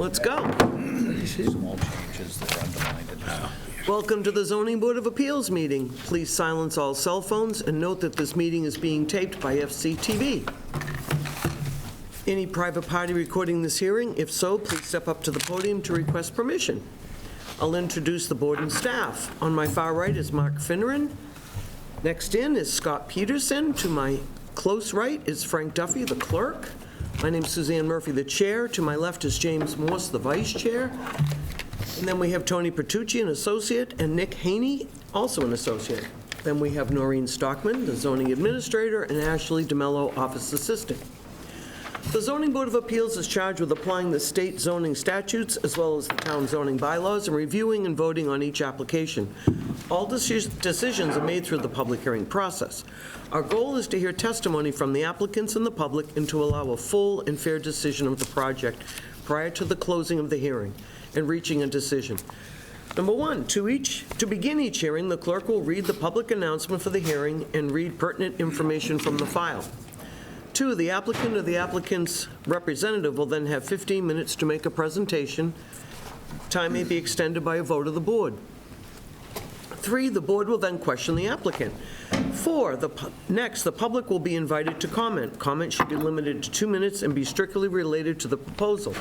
Let's go. Small changes that are underlined in this. Welcome to the Zoning Board of Appeals meeting. Please silence all cell phones and note that this meeting is being taped by FCTV. Any private party recording this hearing? If so, please step up to the podium to request permission. I'll introduce the board and staff. On my far right is Mark Finneran. Next in is Scott Peterson. To my close right is Frank Duffy, the clerk. My name's Suzanne Murphy, the chair. To my left is James Morse, the vice chair. And then we have Tony Pertucci, an associate, and Nick Haney, also an associate. Then we have Noreen Stockman, the zoning administrator, and Ashley DeMello, office assistant. The Zoning Board of Appeals is charged with applying the state zoning statutes as well as the town zoning bylaws and reviewing and voting on each application. All decisions are made through the public hearing process. Our goal is to hear testimony from the applicants and the public and to allow a full and fair decision of the project prior to the closing of the hearing and reaching a decision. Number one, to begin each hearing, the clerk will read the public announcement for the hearing and read pertinent information from the file. 2, the applicant or the applicant's representative will then have 15 minutes to make a presentation. Time may be extended by a vote of the board. 3, the board will then question the applicant. 4, next, the public will be invited to comment. Comment should be limited to 2 minutes and be strictly related to the proposal.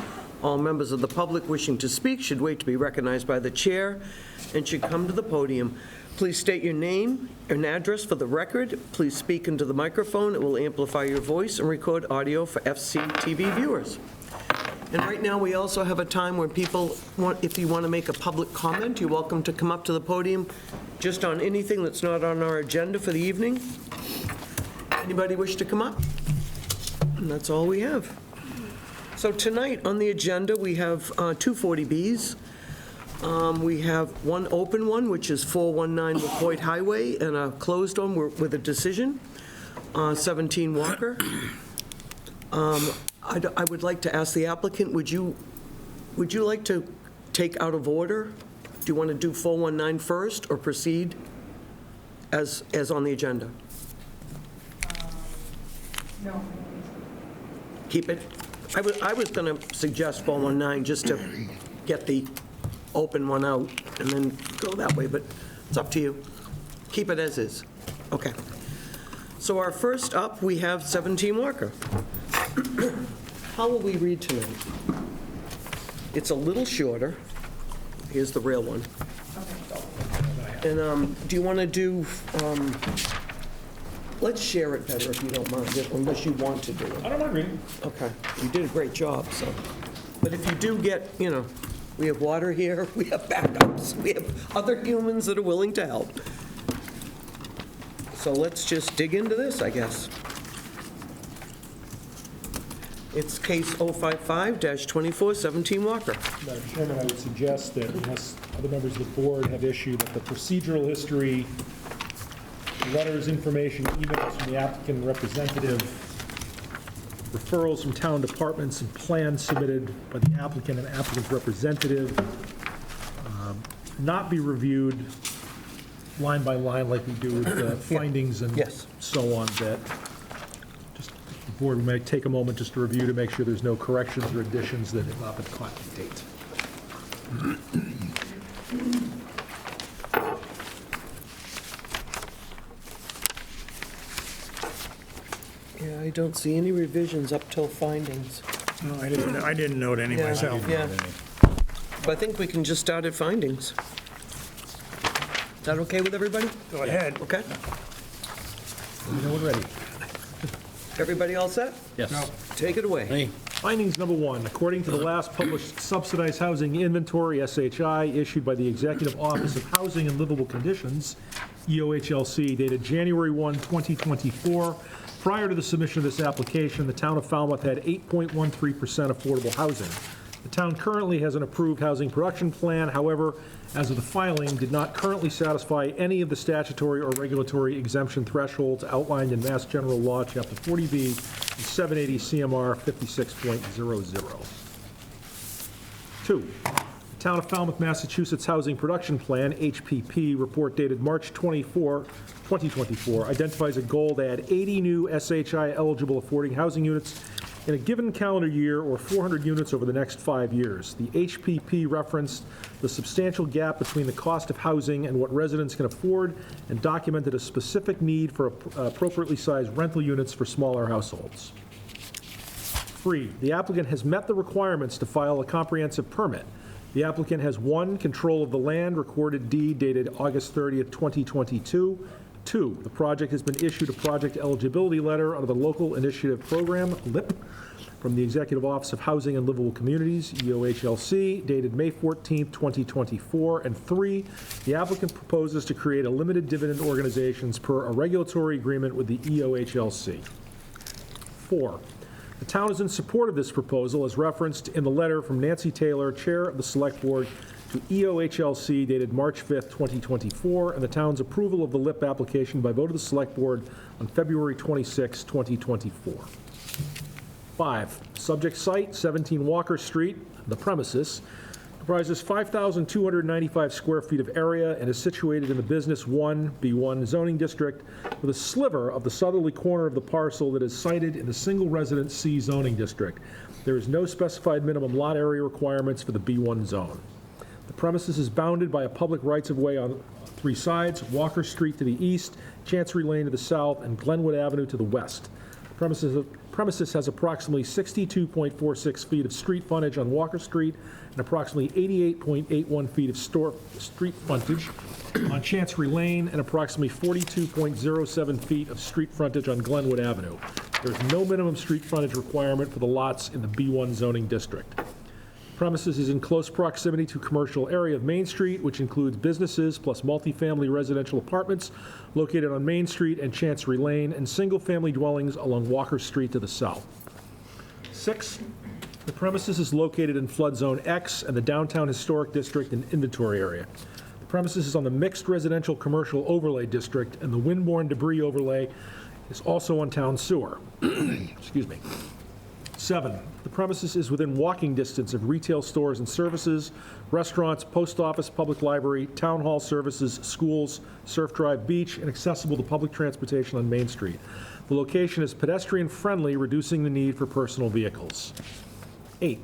All members of the public wishing to speak should wait to be recognized by the chair and should come to the podium. Please state your name and address for the record. Please speak into the microphone. It will amplify your voice and record audio for FCTV viewers. And right now, we also have a time where people if you want to make a public comment, you're welcome to come up to the podium just on anything that's not on our agenda for the evening. Anybody wish to come up? And that's all we have. So tonight on the agenda, we have 2 40Bs. We have one open one, which is 419 McCoy Highway, and a closed one with a decision, 17 Walker. I would like to ask the applicant, would you like to take out of order? Do you want to do 419 first or proceed as on the agenda? No. Keep it? I was going to suggest 419 just to get the open one out and then go that way, but it's up to you. Keep it as is. Okay. So our first up, we have 17 Walker. How will we read tonight? It's a little shorter. Here's the real one. And do you want to do, let's share it better if you don't mind, unless you want to do it. I don't mind reading. Okay, you did a great job, so. But if you do get, we have water here, we have backups, we have other humans that are willing to help. So let's just dig into this, I guess. It's case 055-24, 17 Walker. Madam Chairman, I would suggest that unless other members of the board have issue, that the procedural history, letters, information, emails from the applicant and representative, referrals from town departments and plans submitted by the applicant and applicant's representative not be reviewed line by line like we do with the findings and Yes. so on, that just the board may take a moment just to review to make sure there's no corrections or additions that have not been caught to date. Yeah, I don't see any revisions up till findings. No, I didn't note any Yeah, myself. Yeah. But I think we can just start at findings. Is that okay with everybody? Go ahead. Okay. You know, we're ready. Everybody all set? Yes. Take it away. Findings number 1, according to the last published subsidized housing inventory, SHI, issued by the Executive Office of Housing and Livable Conditions, EOHLC, dated January 1, 2024, prior to the submission of this application, the town of Falmouth had 8.13% affordable housing. The town currently has an approved housing production plan, however, as of the filing, did not currently satisfy any of the statutory or regulatory exemption thresholds outlined in Mass General Law, Chapter 40B, and 780 CMR 56.00. 2, the Town of Falmouth, Massachusetts Housing Production Plan, HPP, report dated March 24, 2024, identifies a goal to add 80 new SHI-eligible affording housing units in a given calendar year or 400 units over the next 5 years. The HPP referenced the substantial gap between the cost of housing and what residents can afford and documented a specific need for appropriately sized rental units for smaller households. 3, the applicant has met the requirements to file a comprehensive permit. The applicant has 1, control of the land, recorded deed dated August 30th, 2022. 2, the project has been issued a project eligibility letter under the Local Initiative Program, LIP, from the Executive Office of Housing and Livable Communities, EOHLC, dated May 14, 2024. And 3, the applicant proposes to create a limited dividend organizations per a regulatory agreement with the EOHLC. 4, the town is in support of this proposal as referenced in the letter from Nancy Taylor, Chair of the Select Board, to EOHLC dated March 5th, 2024, and the town's approval of the LIP application by vote of the Select Board on February 26, 2024. 5, subject site, 17 Walker Street, the premises, comprises 5,295 square feet of area and is situated in the Business 1, B1 zoning district with a sliver of the southerly corner of the parcel that is sited in the single residence C zoning district. There is no specified minimum lot area requirements for the B1 zone. The premises is bounded by a public rights-of-way on 3 sides, Walker Street to the east, Chancery Lane to the south, and Glenwood Avenue to the west. The premises has approximately 62.46 feet of street frontage on Walker Street and approximately 88.81 feet of street frontage on Chancery Lane and approximately 42.07 feet of street frontage on Glenwood Avenue. There's no minimum street frontage requirement for the lots in the B1 zoning district. Premises is in close proximity to commercial area of Main Street, which includes businesses plus multifamily residential apartments located on Main Street and Chancery Lane, and single-family dwellings along Walker Street to the south. 6, the premises is located in Flood Zone X and the Downtown Historic District and Inventory Area. The premises is on the Mixed Residential Commercial Overlay District, and the Windborne Debris Overlay is also on Town Sewer. Excuse me. 7, the premises is within walking distance of retail stores and services, restaurants, post office, public library, town hall services, schools, Surf Drive Beach, and accessible to public transportation on Main Street. The location is pedestrian-friendly, reducing the need for personal vehicles. 8,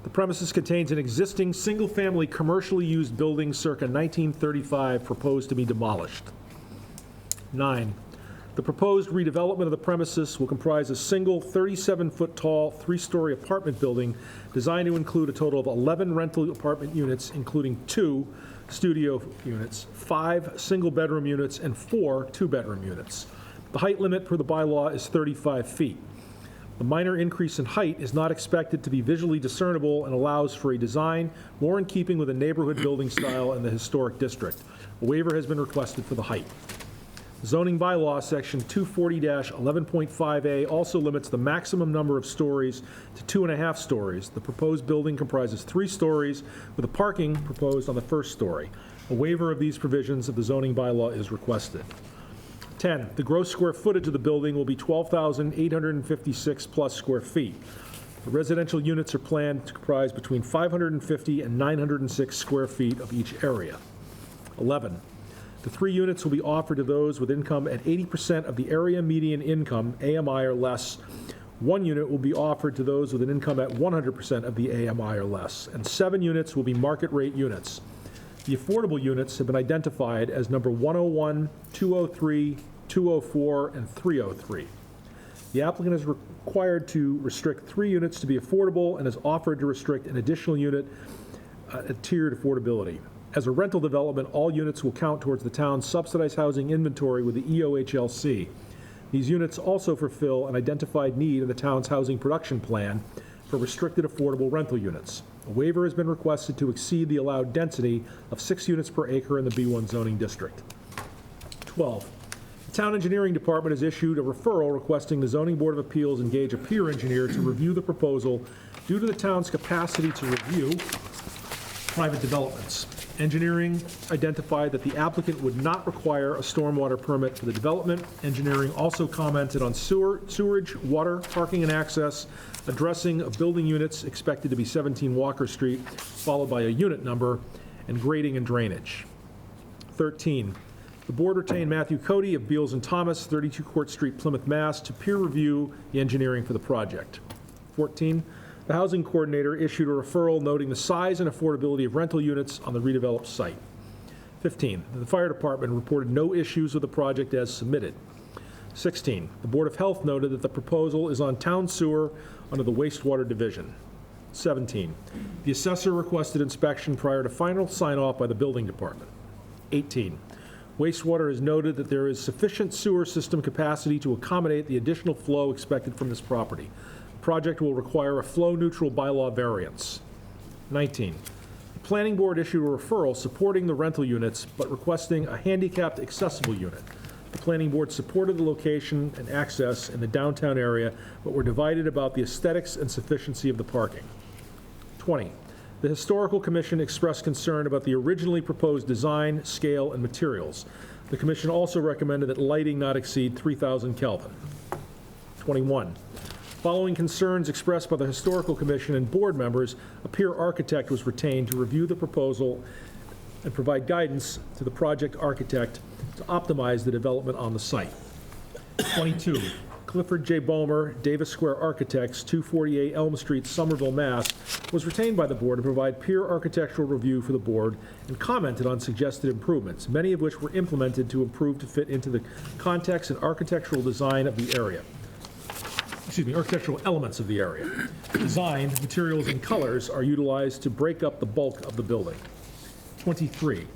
the premises contains an existing single-family commercially used building circa 1935 proposed to be demolished. 9, the proposed redevelopment of the premises will comprise a single 37-foot-tall, 3-story apartment building designed to include a total of 11 rental apartment units, including 2 studio units, 5 single-bedroom units, and 4 two-bedroom units. The height limit per the bylaw is 35 feet. The minor increase in height is not expected to be visually discernible and allows for a design more in keeping with the neighborhood building style in the historic district. A waiver has been requested for the height. Zoning bylaw, section 240-11.5A, also limits the maximum number of stories to 2.5 stories. The proposed building comprises 3 stories, with a parking proposed on the first story. A waiver of these provisions of the zoning bylaw is requested. 10, the gross square footage of the building will be 12,856 plus square feet. The residential units are planned to comprise between 550 and 906 square feet of each area. 11, the 3 units will be offered to those with income at 80% of the area median income, AMI or less. 1 unit will be offered to those with an income at 100% of the AMI or less, and 7 units will be market rate units. The affordable units have been identified as number 101, 203, 204, and 303. The applicant is required to restrict 3 units to be affordable and is offered to restrict an additional unit at tiered affordability. As a rental development, all units will count towards the town's subsidized housing inventory with the EOHLC. These units also fulfill an identified need in the town's housing production plan for restricted affordable rental units. A waiver has been requested to exceed the allowed density of 6 units per acre in the B1 zoning district. 12, the town engineering department has issued a referral requesting the Zoning Board of Appeals engage a peer engineer to review the proposal due to the town's capacity to review private developments. Engineering identified that the applicant would not require a stormwater permit for the development. Engineering also commented on sewerage, water, parking and access, addressing of building units expected to be 17 Walker Street, followed by a unit number, and grading and drainage. 13, the board retained Matthew Cody of Beals and Thomas, 32 Court Street, Plymouth, Mass., to peer review the engineering for the project. 14, the housing coordinator issued a referral noting the size and affordability of rental units on the redeveloped site. 15, the fire department reported no issues with the project as submitted. 16, the Board of Health noted that the proposal is on town sewer under the wastewater division. 17, the assessor requested inspection prior to final sign-off by the building department. 18, wastewater has noted that there is sufficient sewer system capacity to accommodate the additional flow expected from this property. The project will require a flow-neutral bylaw variance. 19, the planning board issued a referral supporting the rental units but requesting a handicapped accessible unit. The planning board supported the location and access in the downtown area, but were divided about the aesthetics and sufficiency of the parking. 20, the historical commission expressed concern about the originally proposed design, scale, and materials. The commission also recommended that lighting not exceed 3,000 Kelvin. 21, following concerns expressed by the historical commission and board members, a peer architect was retained to review the proposal and provide guidance to the project architect to optimize the development on the site. 22, Clifford J. Bomer, Davis Square Architects, 248 Elm Street, Somerville, Mass., was retained by the board to provide peer architectural review for the board and commented on suggested improvements, many of which were implemented to improve to fit into the context and architectural design of the area. Architectural elements of the area. Design, materials, and colors are utilized to break up the bulk of the building. 23,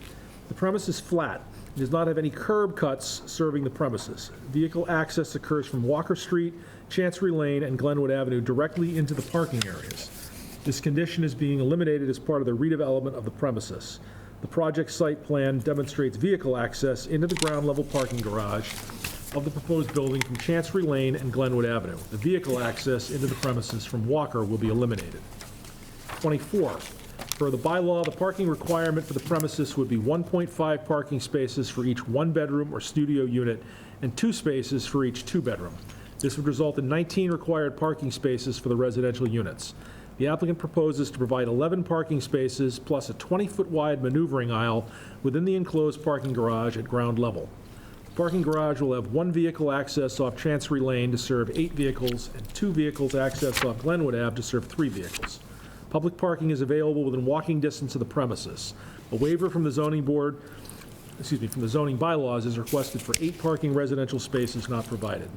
the premise is flat. It does not have any curb cuts serving the premises. Vehicle access occurs from Walker Street, Chancery Lane, and Glenwood Avenue directly into the parking areas. This condition is being eliminated as part of the redevelopment of the premises. The project site plan demonstrates vehicle access into the ground-level parking garage of the proposed building from Chancery Lane and Glenwood Avenue. The vehicle access into the premises from Walker will be eliminated. 24, per the bylaw, the parking requirement for the premises would be 1.5 parking spaces for each one-bedroom or studio unit and 2 spaces for each 2-bedroom. This would result in 19 required parking spaces for the residential units. The applicant proposes to provide 11 parking spaces plus a 20-foot wide maneuvering aisle within the enclosed parking garage at ground level. The parking garage will have 1 vehicle access off Chancery Lane to serve 8 vehicles and 2 vehicles access off Glenwood Ave to serve 3 vehicles. Public parking is available within walking distance of the premises. A waiver from the zoning board, from the zoning bylaws is requested for 8 parking residential spaces not provided.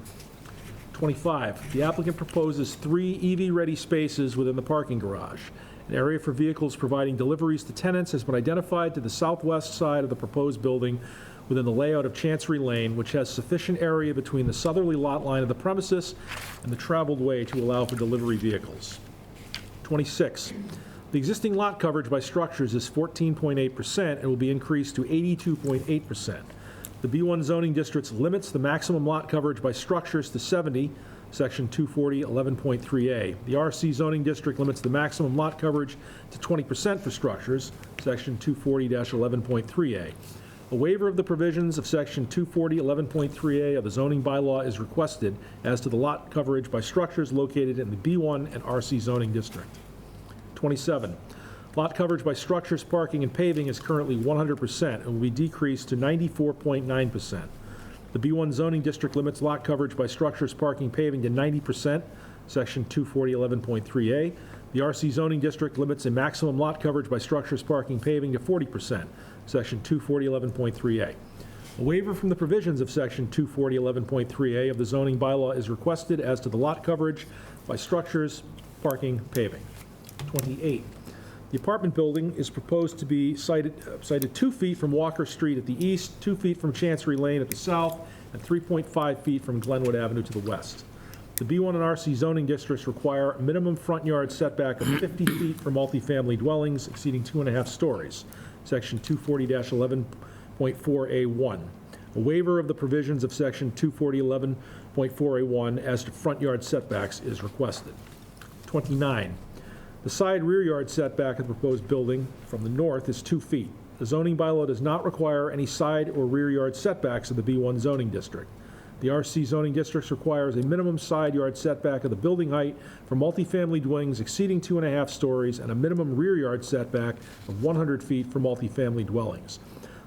25, the applicant proposes 3 EV-ready spaces within the parking garage. An area for vehicles providing deliveries to tenants has been identified to the southwest side of the proposed building within the layout of Chancery Lane, which has sufficient area between the southerly lot line of the premises and the traveled way to allow for delivery vehicles. 26, the existing lot coverage by structures is 14.8% and will be increased to 82.8%. The B1 zoning district limits the maximum lot coverage by structures to 70, section 240.11.3a. The RC zoning district limits the maximum lot coverage to 20% for structures, section 240-11.3a. A waiver of the provisions of section 240.11.3a of the zoning bylaw is requested as to the lot coverage by structures located in the B1 and RC zoning district. 27, lot coverage by structures, parking, and paving is currently 100% and will be decreased to 94.9%. The B1 zoning district limits lot coverage by structures, parking, paving to 90%, section 240.11.3a. The RC zoning district limits a maximum lot coverage by structures, parking, paving to 40%, section 240.11.3a. A waiver from the provisions of section 240.11.3a of the zoning bylaw is requested as to the lot coverage by structures, parking, paving. 28, the apartment building is proposed to be sited 2 feet from Walker Street at the east, 2 feet from Chancery Lane at the south, and 3.5 feet from Glenwood Avenue to the west. The B1 and RC zoning districts require a minimum front yard setback of 50 feet for multifamily dwellings exceeding 2.5 stories, section 240-11.4a1. A waiver of the provisions of section 240.11.4a1 as to front yard setbacks is requested. 29, the side rear yard setback of the proposed building from the north is 2 feet. The zoning bylaw does not require any side or rear yard setbacks of the B1 zoning district. The RC zoning district requires a minimum side yard setback of the building height for multifamily dwellings exceeding 2.5 stories and a minimum rear yard setback of 100 feet for multifamily dwellings.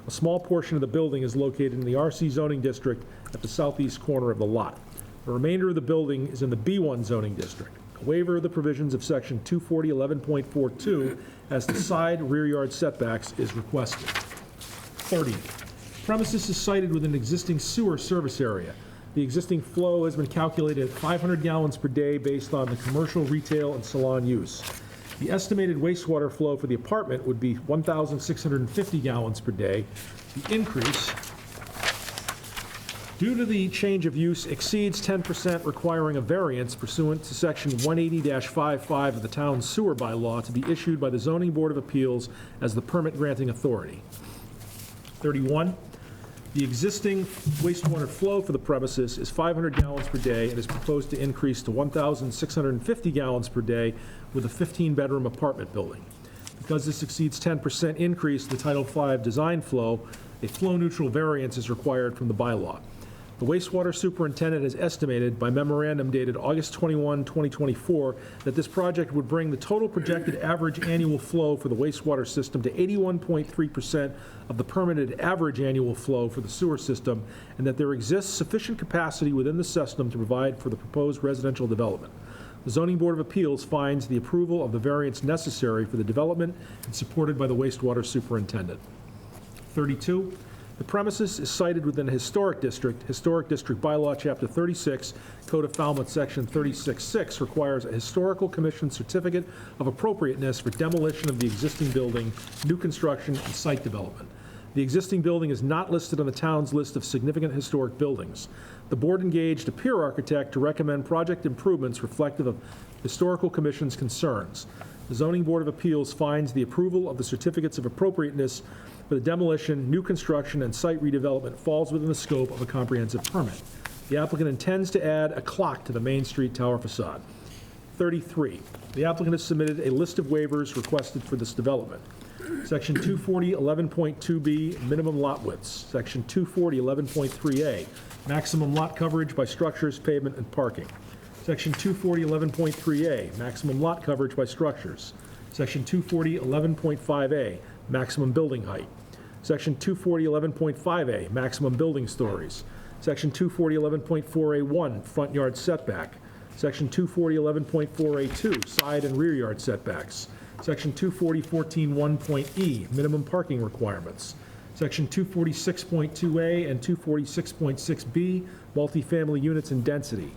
A small portion of the building is located in the RC zoning district at the southeast corner of the lot. The remainder of the building is in the B1 zoning district. waiver of the provisions of Section 240.11.42 as to side rear yard setbacks is requested. 30, premises is sited within an existing sewer service area. The existing flow has been calculated at 500 gallons per day based on the commercial, retail, and salon use. The estimated wastewater flow for the apartment would be 1,650 gallons per day. The increase, due to the change of use, exceeds 10%, requiring a variance pursuant to Section 180-55 of the town's sewer bylaw to be issued by the Zoning Board of Appeals as the permit granting authority. 31, the existing wastewater flow for the premises is 500 gallons per day and is proposed to increase to 1,650 gallons per day with a 15-bedroom apartment building. Because this exceeds 10% increase in the Title V design flow, a flow-neutral variance is required from the bylaw. The wastewater superintendent has estimated by memorandum dated August 21, 2024, that this project would bring the total projected average annual flow for the wastewater system to 81.3% of the permitted average annual flow for the sewer system, and that there exists sufficient capacity within the system to provide for the proposed residential development. The Zoning Board of Appeals finds the approval of the variance necessary for the development and supported by the wastewater superintendent. 32, the premises is sited within a historic district. Historic District Bylaw, Chapter 36, Code of Falmouth, Section 36.6 requires a Historical Commission certificate of appropriateness for demolition of the existing building, new construction, and site development. The existing building is not listed on the town's list of significant historic buildings. The board engaged a peer architect to recommend project improvements reflective of Historical Commission's concerns. The Zoning Board of Appeals finds the approval of the certificates of appropriateness for the demolition, new construction, and site redevelopment falls within the scope of a comprehensive permit. The applicant intends to add a clock to the Main Street tower facade. 33, the applicant has submitted a list of waivers requested for this development. Section 240.11.2B, minimum lot widths. Section 240.11.3A, maximum lot coverage by structures, pavement, and parking. Section 240.11.3A, maximum lot coverage by structures. Section 240.11.5A, maximum building height. Section 240.11.5A, maximum building stories. Section 240.11.4A1, front yard setback. Section 240.11.4A2, side and rear yard setbacks. Section 240.14.1.E, minimum parking requirements. Section 246.2A and 246.6B, multifamily units and density.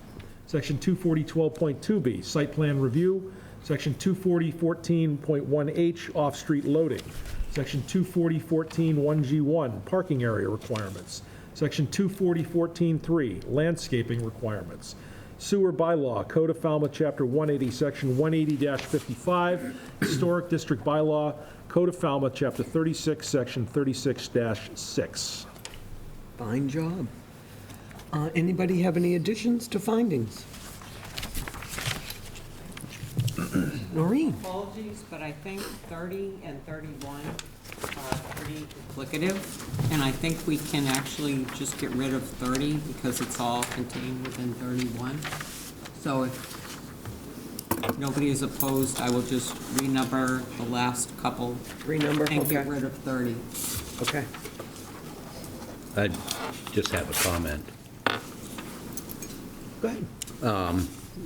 Section 240.12.2B, site plan review. Section 240.14.1H, off-street loading. Section 240.14.1G1, parking area requirements. Section 240.14.3, landscaping requirements. Sewer bylaw, Code of Falmouth, Chapter 180, Section 180-55, Historic District Bylaw, Code of Falmouth, Chapter 36, Section 36-6. Fine job. Anybody have any additions to findings? Noreen? Apologies, but I think 30 and 31 are pretty duplicative, and I think we can actually just get rid of 30 because it's all contained within 31. So if nobody is opposed, I will just renumber the last couple Renumber, and get okay. rid of 30. Okay. I just have a comment. Go ahead.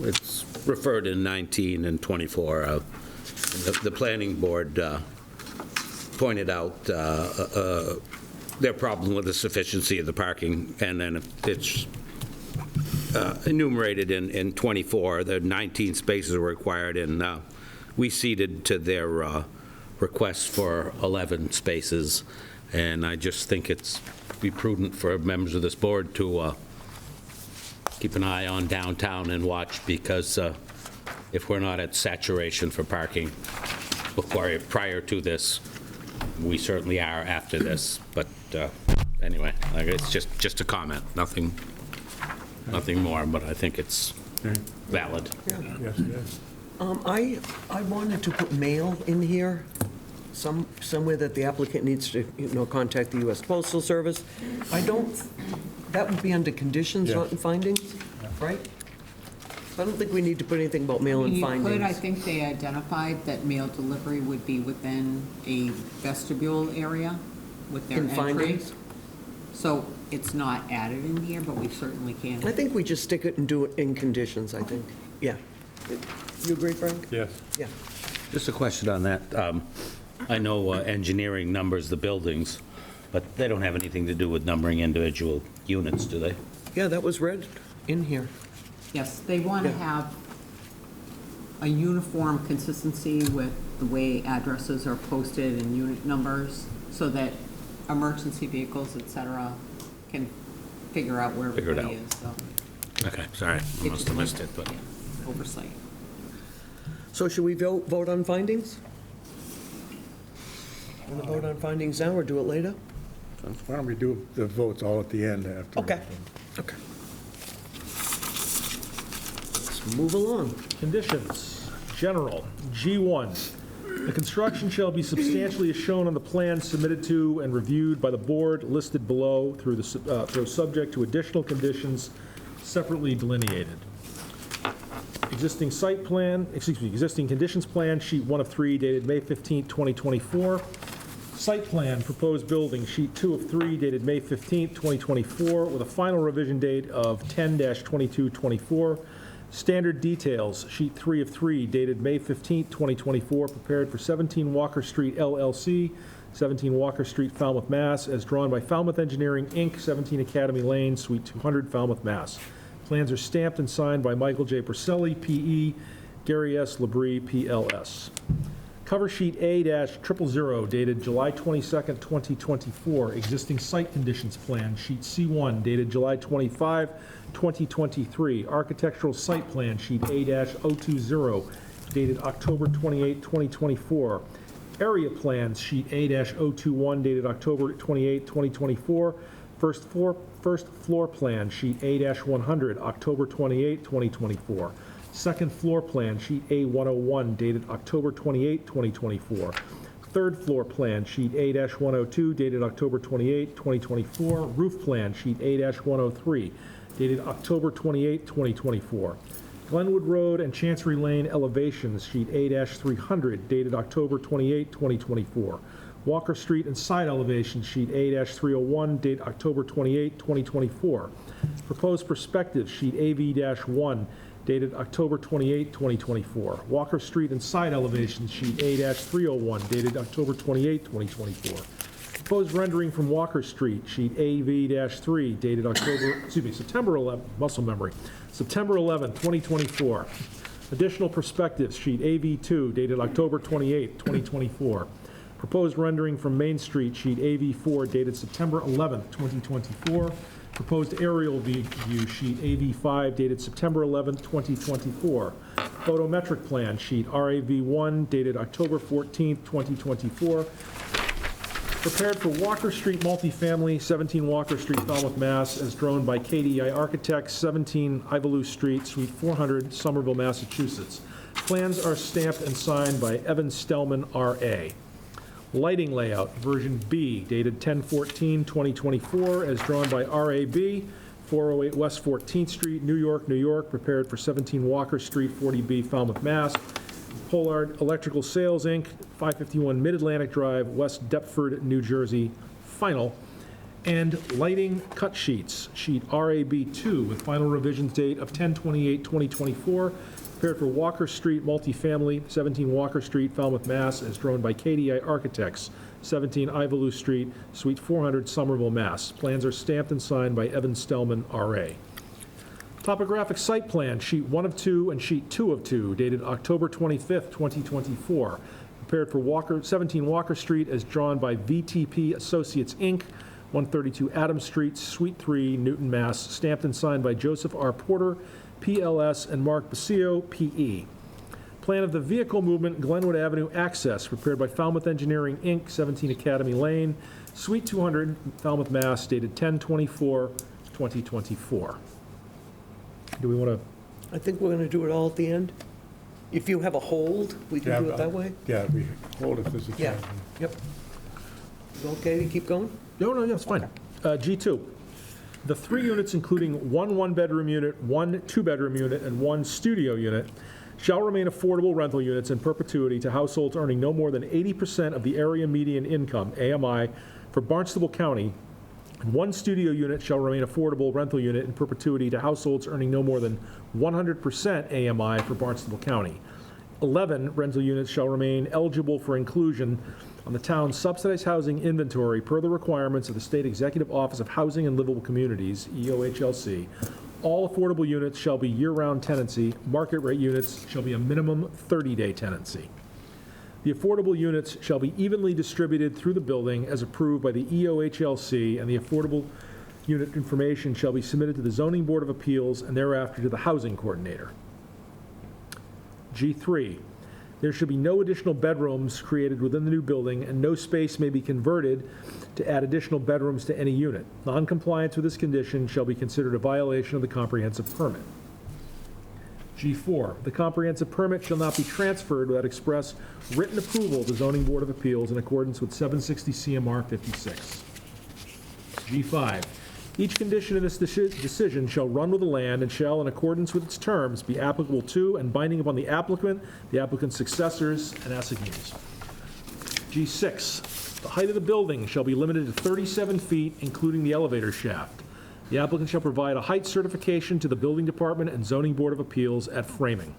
It's referred in 19 and 24. The planning board pointed out their problem with the sufficiency of the parking, and then it's enumerated in 24. The 19 spaces are required, and we ceded to their request for 11 spaces, and I just think it's be prudent for members of this board to keep an eye on downtown and watch, because if we're not at saturation for parking prior to this, we certainly are after this. But anyway, it's just a comment, nothing more, but I think it's valid. Yes, it is. I wanted to put mail in here, somewhere that the applicant needs to, contact the U.S. Postal Service. That would be under conditions, not in findings, right? So I don't think we need to put anything about mail in You findings. could, I think they identified that mail delivery would be within a vestibule area with their In entry. findings? So it's not added in here, but we certainly can. I think we just stick it and do it in conditions, I think. Yeah. You agree, Frank? Yes. Yeah. Just a question on that. I know engineering numbers the buildings, but they don't have anything to do with numbering individual units, do they? Yeah, that was read in here. Yes, they want to Yeah. have a uniform consistency with the way addresses are posted and unit numbers, so that emergency vehicles, et cetera, can figure out where Figure it everybody out. is, so Okay, sorry, I must have missed it, but. oversight. So should we vote on findings? Want to vote on findings now or do it later? Why don't we do the votes all at the end after? Okay. Okay. Let's move along. Conditions, general, G1. The construction shall be substantially as shown on the plan submitted to and reviewed by the board listed below though subject to additional conditions separately delineated. Existing site plan, existing conditions plan, sheet 1 of 3 dated May 15, 2024. Site plan, proposed building, sheet 2 of 3 dated May 15, 2024, with a final revision date of 10-2224. Standard details, sheet 3 of 3 dated May 15, 2024, prepared for 17 Walker Street LLC, 17 Walker Street, Falmouth, Mass., as drawn by Falmouth Engineering, Inc., 17 Academy Lane, Suite 200, Falmouth, Mass. Plans are stamped and signed by Michael J. Purcelli, P.E., Gary S. Labrie, P.L.S. Cover sheet A-000 dated July 22nd, 2024, existing site conditions plan, sheet C1 dated July 25, 2023, architectural site plan, sheet A-020 dated October 28, 2024, area plans, sheet A-021 dated October 28, 2024, first floor plan, sheet A-100, October 28, 2024. Second floor plan, sheet A-101, dated October 28, 2024. Third floor plan, sheet A-102, dated October 28, 2024. Roof plan, sheet A-103, dated October 28, 2024. Glenwood Road and Chancery Lane elevations, sheet A-300, dated October 28, 2024. Walker Street and side elevation, sheet A-301, date October 28, 2024. Proposed perspective, sheet AV-1, dated October 28, 2024. Walker Street and side elevation, sheet A-301, dated October 28, 2024. Proposed rendering from Walker Street, sheet AV-3, dated September 11, muscle memory, September 11, 2024. Additional perspectives, sheet AV-2, dated October 28, 2024. Proposed rendering from Main Street, sheet AV-4, dated September 11, 2024. Proposed aerial view, sheet AV-5, dated September 11, 2024. Photometric plan, sheet RAV-1, dated October 14, 2024. Prepared for Walker Street multifamily, 17 Walker Street, Falmouth, Mass., as drawn by KDI Architects, 17 Ivalou Street, Suite 400, Somerville, Massachusetts. Plans are stamped and signed by Evan Stellman, R.A. Lighting layout, version B, dated 10/14/2024, as drawn by RAB, 408 West 14th Street, New York, New York, prepared for 17 Walker Street, 40B, Falmouth, Mass. Pollard Electrical Sales, Inc., 551 Mid-Atlantic Drive, West Deptford, New Jersey, final. And lighting cut sheets, sheet RAB2, with final revisions date of 10/28/2024, prepared for Walker Street multifamily, 17 Walker Street, Falmouth, Mass., as drawn by KDI Architects, 17 Ivalou Street, Suite 400, Somerville, Mass. Plans are stamped and signed by Evan Stellman, R.A. Topographic site plan, sheet 1 of 2 and sheet 2 of 2, dated October 25th, 2024, prepared for 17 Walker Street, as drawn by VTP Associates, Inc., 132 Adams Street, Suite 3, Newton, Mass., stamped and signed by Joseph R. Porter, PLS, and Mark Basio, PE. Plan of the vehicle movement, Glenwood Avenue access, prepared by Falmouth Engineering, Inc., 17 Academy Lane, Suite 200, Falmouth, Mass., dated 10/24/2024. Do we want to? I think we're going to do it all at the end. If you have a hold, we can do it that way? Yeah, we hold if there's a Yeah. change. Yep. You okay to keep going? No, it's fine. G2, the 3 units, including one one-bedroom unit, one two-bedroom unit, and one studio unit, shall remain affordable rental units in perpetuity to households earning no more than 80% of the area median income, AMI, for Barnstable County, And one studio unit shall remain affordable rental unit in perpetuity to households earning no more than 100% AMI for Barnstable County. 11 rental units shall remain eligible for inclusion on the town's subsidized housing inventory per the requirements of the State Executive Office of Housing and Livable Communities, EOHLC. All affordable units shall be year-round tenancy. Market rate units shall be a minimum 30-day tenancy. The affordable units shall be evenly distributed through the building as approved by the EOHLC, and the affordable unit information shall be submitted to the Zoning Board of Appeals and thereafter to the Housing Coordinator. G3, there should be no additional bedrooms created within the new building, and no space may be converted to add additional bedrooms to any unit. Noncompliance with this condition shall be considered a violation of the comprehensive permit. G4, the comprehensive permit shall not be transferred without express written approval of the Zoning Board of Appeals in accordance with 760 CMR 56. G5, each condition in this decision shall run with the land and shall, in accordance with its terms, be applicable to and binding upon the applicant's successors, and assignees. G6, the height of the building shall be limited to 37 feet, including the elevator shaft. The applicant shall provide a height certification to the Building Department and Zoning Board of Appeals at framing.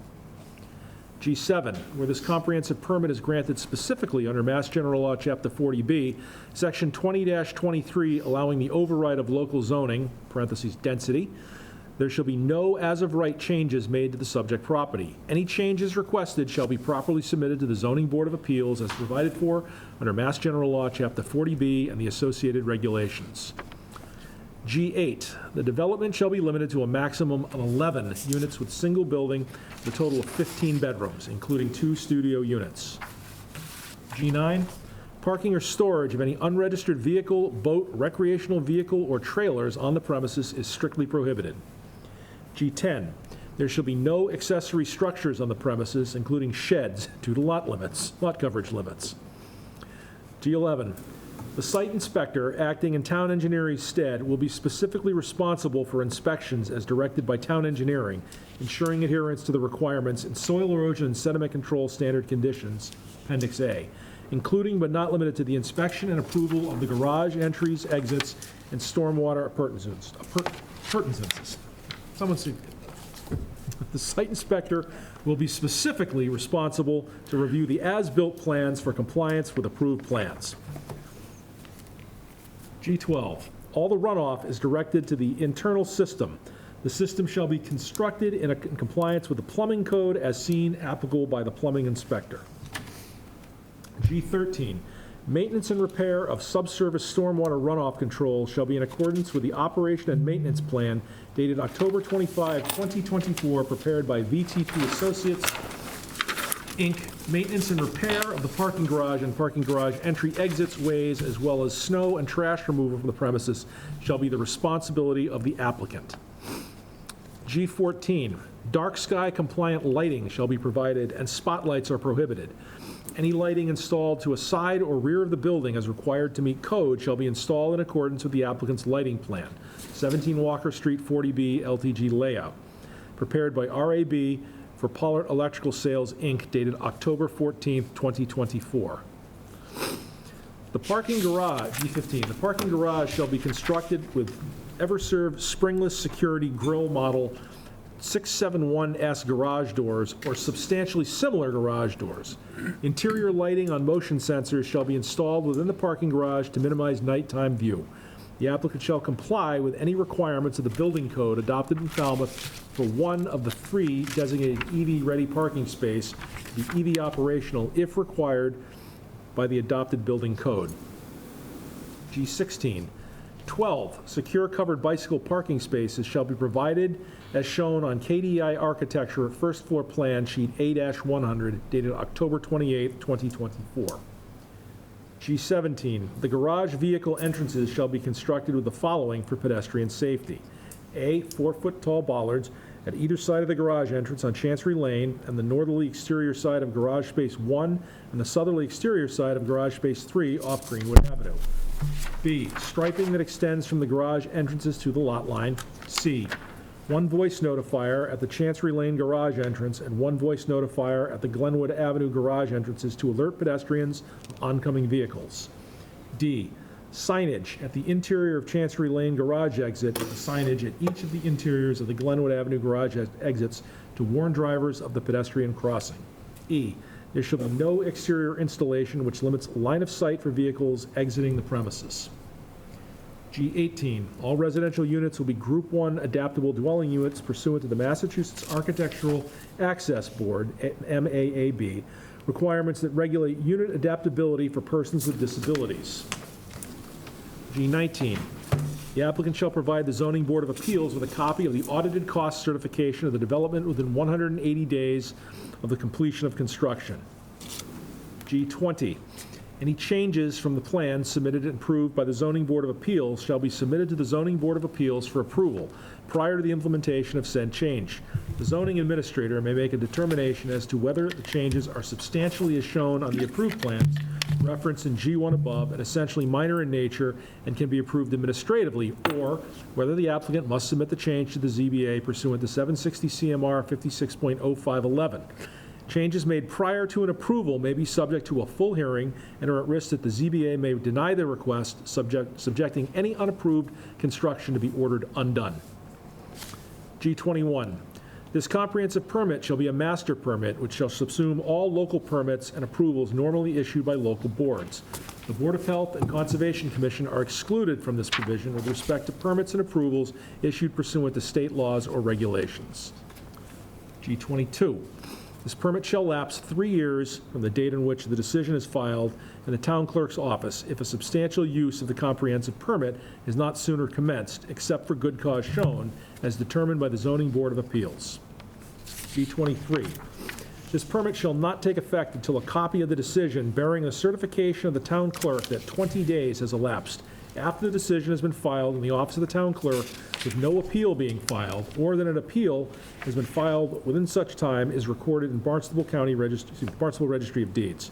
G7, where this comprehensive permit is granted specifically under Mass General Law, Chapter 40B, Section 20-23, allowing the override of local zoning, parentheses, density, there shall be no as-of-right changes made to the subject property. Any changes requested shall be properly submitted to the Zoning Board of Appeals as provided for under Mass General Law, Chapter 40B, and the associated regulations. G8, the development shall be limited to a maximum of 11 units with single building with a total of 15 bedrooms, including 2 studio units. G9, parking or storage of any unregistered vehicle, boat, recreational vehicle, or trailers on the premises is strictly prohibited. G10, there shall be no accessory structures on the premises, including sheds, due to lot coverage limits. G11, the site inspector, acting in town engineering's stead, will be specifically responsible for inspections as directed by town engineering, ensuring adherence to the requirements in soil erosion and sediment control standard conditions, Appendix A, including but not limited to the inspection and approval of the garage entries, exits, and stormwater appurtenances. Someone see. The site inspector will be specifically responsible to review the as-built plans for compliance with approved plans. G12, all the runoff is directed to the internal system. The system shall be constructed in compliance with the plumbing code as seen applicable by the plumbing inspector. G13, maintenance and repair of subsurface stormwater runoff control shall be in accordance with the operation and maintenance plan dated October 25, 2024, prepared by VTP Associates, Inc., maintenance and repair of the parking garage and parking garage entry exits, ways, as well as snow and trash removal from the premises shall be the responsibility of the applicant. G14, dark sky compliant lighting shall be provided and spotlights are prohibited. Any lighting installed to a side or rear of the building as required to meet code shall be installed in accordance with the applicant's lighting plan. 17 Walker Street, 40B, LTG layout, prepared by RAB for Pollard Electrical Sales, Inc., dated October 14, 2024. The parking garage, G15, the parking garage shall be constructed with Everserve springless security grill model 671S garage doors or substantially similar garage doors. Interior lighting on motion sensors shall be installed within the parking garage to minimize nighttime view. The applicant shall comply with any requirements of the building code adopted in Falmouth for one of the 3 designated EV-ready parking space to be EV operational if required by the adopted building code. G16, 12 secure covered bicycle parking spaces shall be provided as shown on KDI Architecture first floor plan sheet A-100 dated October 28, 2024. G17, the garage vehicle entrances shall be constructed with the following for pedestrian safety. A, 4-foot tall bollards at either side of the garage entrance on Chancery Lane and the northerly exterior side of garage space 1 and the southerly exterior side of garage space 3 off Greenwood Avenue. B, striping that extends from the garage entrances to the lot line. C, 1 voice notifier at the Chancery Lane garage entrance and 1 voice notifier at the Glenwood Avenue garage entrances to alert pedestrians of oncoming vehicles. D, Signage at the interior of Chancery Lane garage exit, signage at each of the interiors of the Glenwood Avenue garage exits to warn drivers of the pedestrian crossing. E, there shall be no exterior installation which limits line of sight for vehicles exiting the premises. G18, all residential units will be Group 1 adaptable dwelling units pursuant to the Massachusetts Architectural Access Board, MAAB, requirements that regulate unit adaptability for persons with disabilities. G19, the applicant shall provide the Zoning Board of Appeals with a copy of the audited cost certification of the development within 180 days of the completion of construction. G20, any changes from the plan submitted and approved by the Zoning Board of Appeals shall be submitted to the Zoning Board of Appeals for approval prior to the implementation of said change. The zoning administrator may make a determination as to whether the changes are substantially as shown on the approved plans referenced in G1 above and essentially minor in nature and can be approved administratively, or whether the applicant must submit the change to the ZBA pursuant to 760 CMR 56.0511. Changes made prior to an approval may be subject to a full hearing and are at risk that the ZBA may deny the request, subjecting any unapproved construction to be ordered undone. G21, this comprehensive permit shall be a master permit which shall subsume all local permits and approvals normally issued by local boards. The Board of Health and Conservation Commission are excluded from this provision with respect to permits and approvals issued pursuant to state laws or regulations. G22, this permit shall lapse 3 years from the date on which the decision is filed in the town clerk's office if a substantial use of the comprehensive permit is not sooner commenced, except for good cause shown, as determined by the Zoning Board of Appeals. G23, this permit shall not take effect until a copy of the decision bearing a certification of the town clerk that 20 days has elapsed after the decision has been filed in the office of the town clerk with no appeal being filed, or that an appeal has been filed within such time is recorded in Barnstable Registry of Deeds.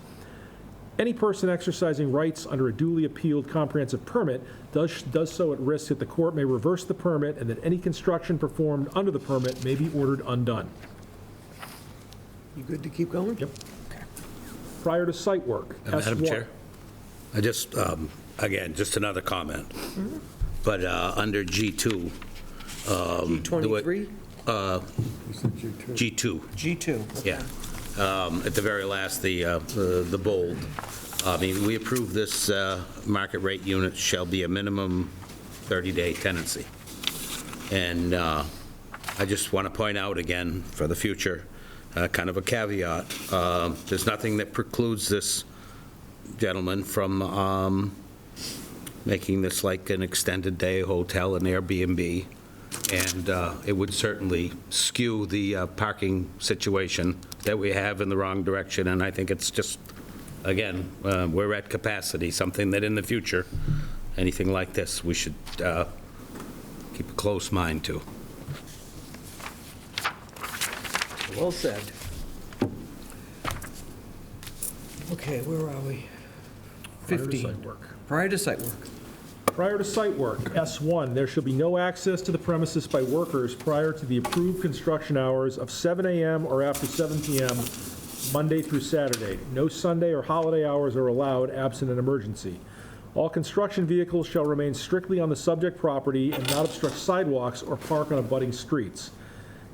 Any person exercising rights under a duly appealed comprehensive permit does so at risk that the court may reverse the permit and that any construction performed under the permit may be ordered undone. You good to keep going? Yep. Prior to site work. Madam S1. Chair, I just, again, just another comment. But under G2. G23? G2, G2. yeah. At the very last, the bold. I mean, we approve this market rate unit shall be a minimum 30-day tenancy. And I just want to point out again, for the future, kind of a caveat, there's nothing that precludes this gentleman from making this like an extended day hotel, an Airbnb, and it would certainly skew the parking situation that we have in the wrong direction, and I think it's just, again, we're at capacity, something that in the future, anything like this, we should keep a close mind to. Well said. Okay, where are we? Prior to 15. site work. Prior to site work. Prior to site work, S1, there shall be no access to the premises by workers prior to the approved construction hours of 7 a.m. or after 7 p.m., Monday through Saturday. No Sunday or holiday hours are allowed absent an emergency. All construction vehicles shall remain strictly on the subject property and not obstruct sidewalks or park on abutting streets.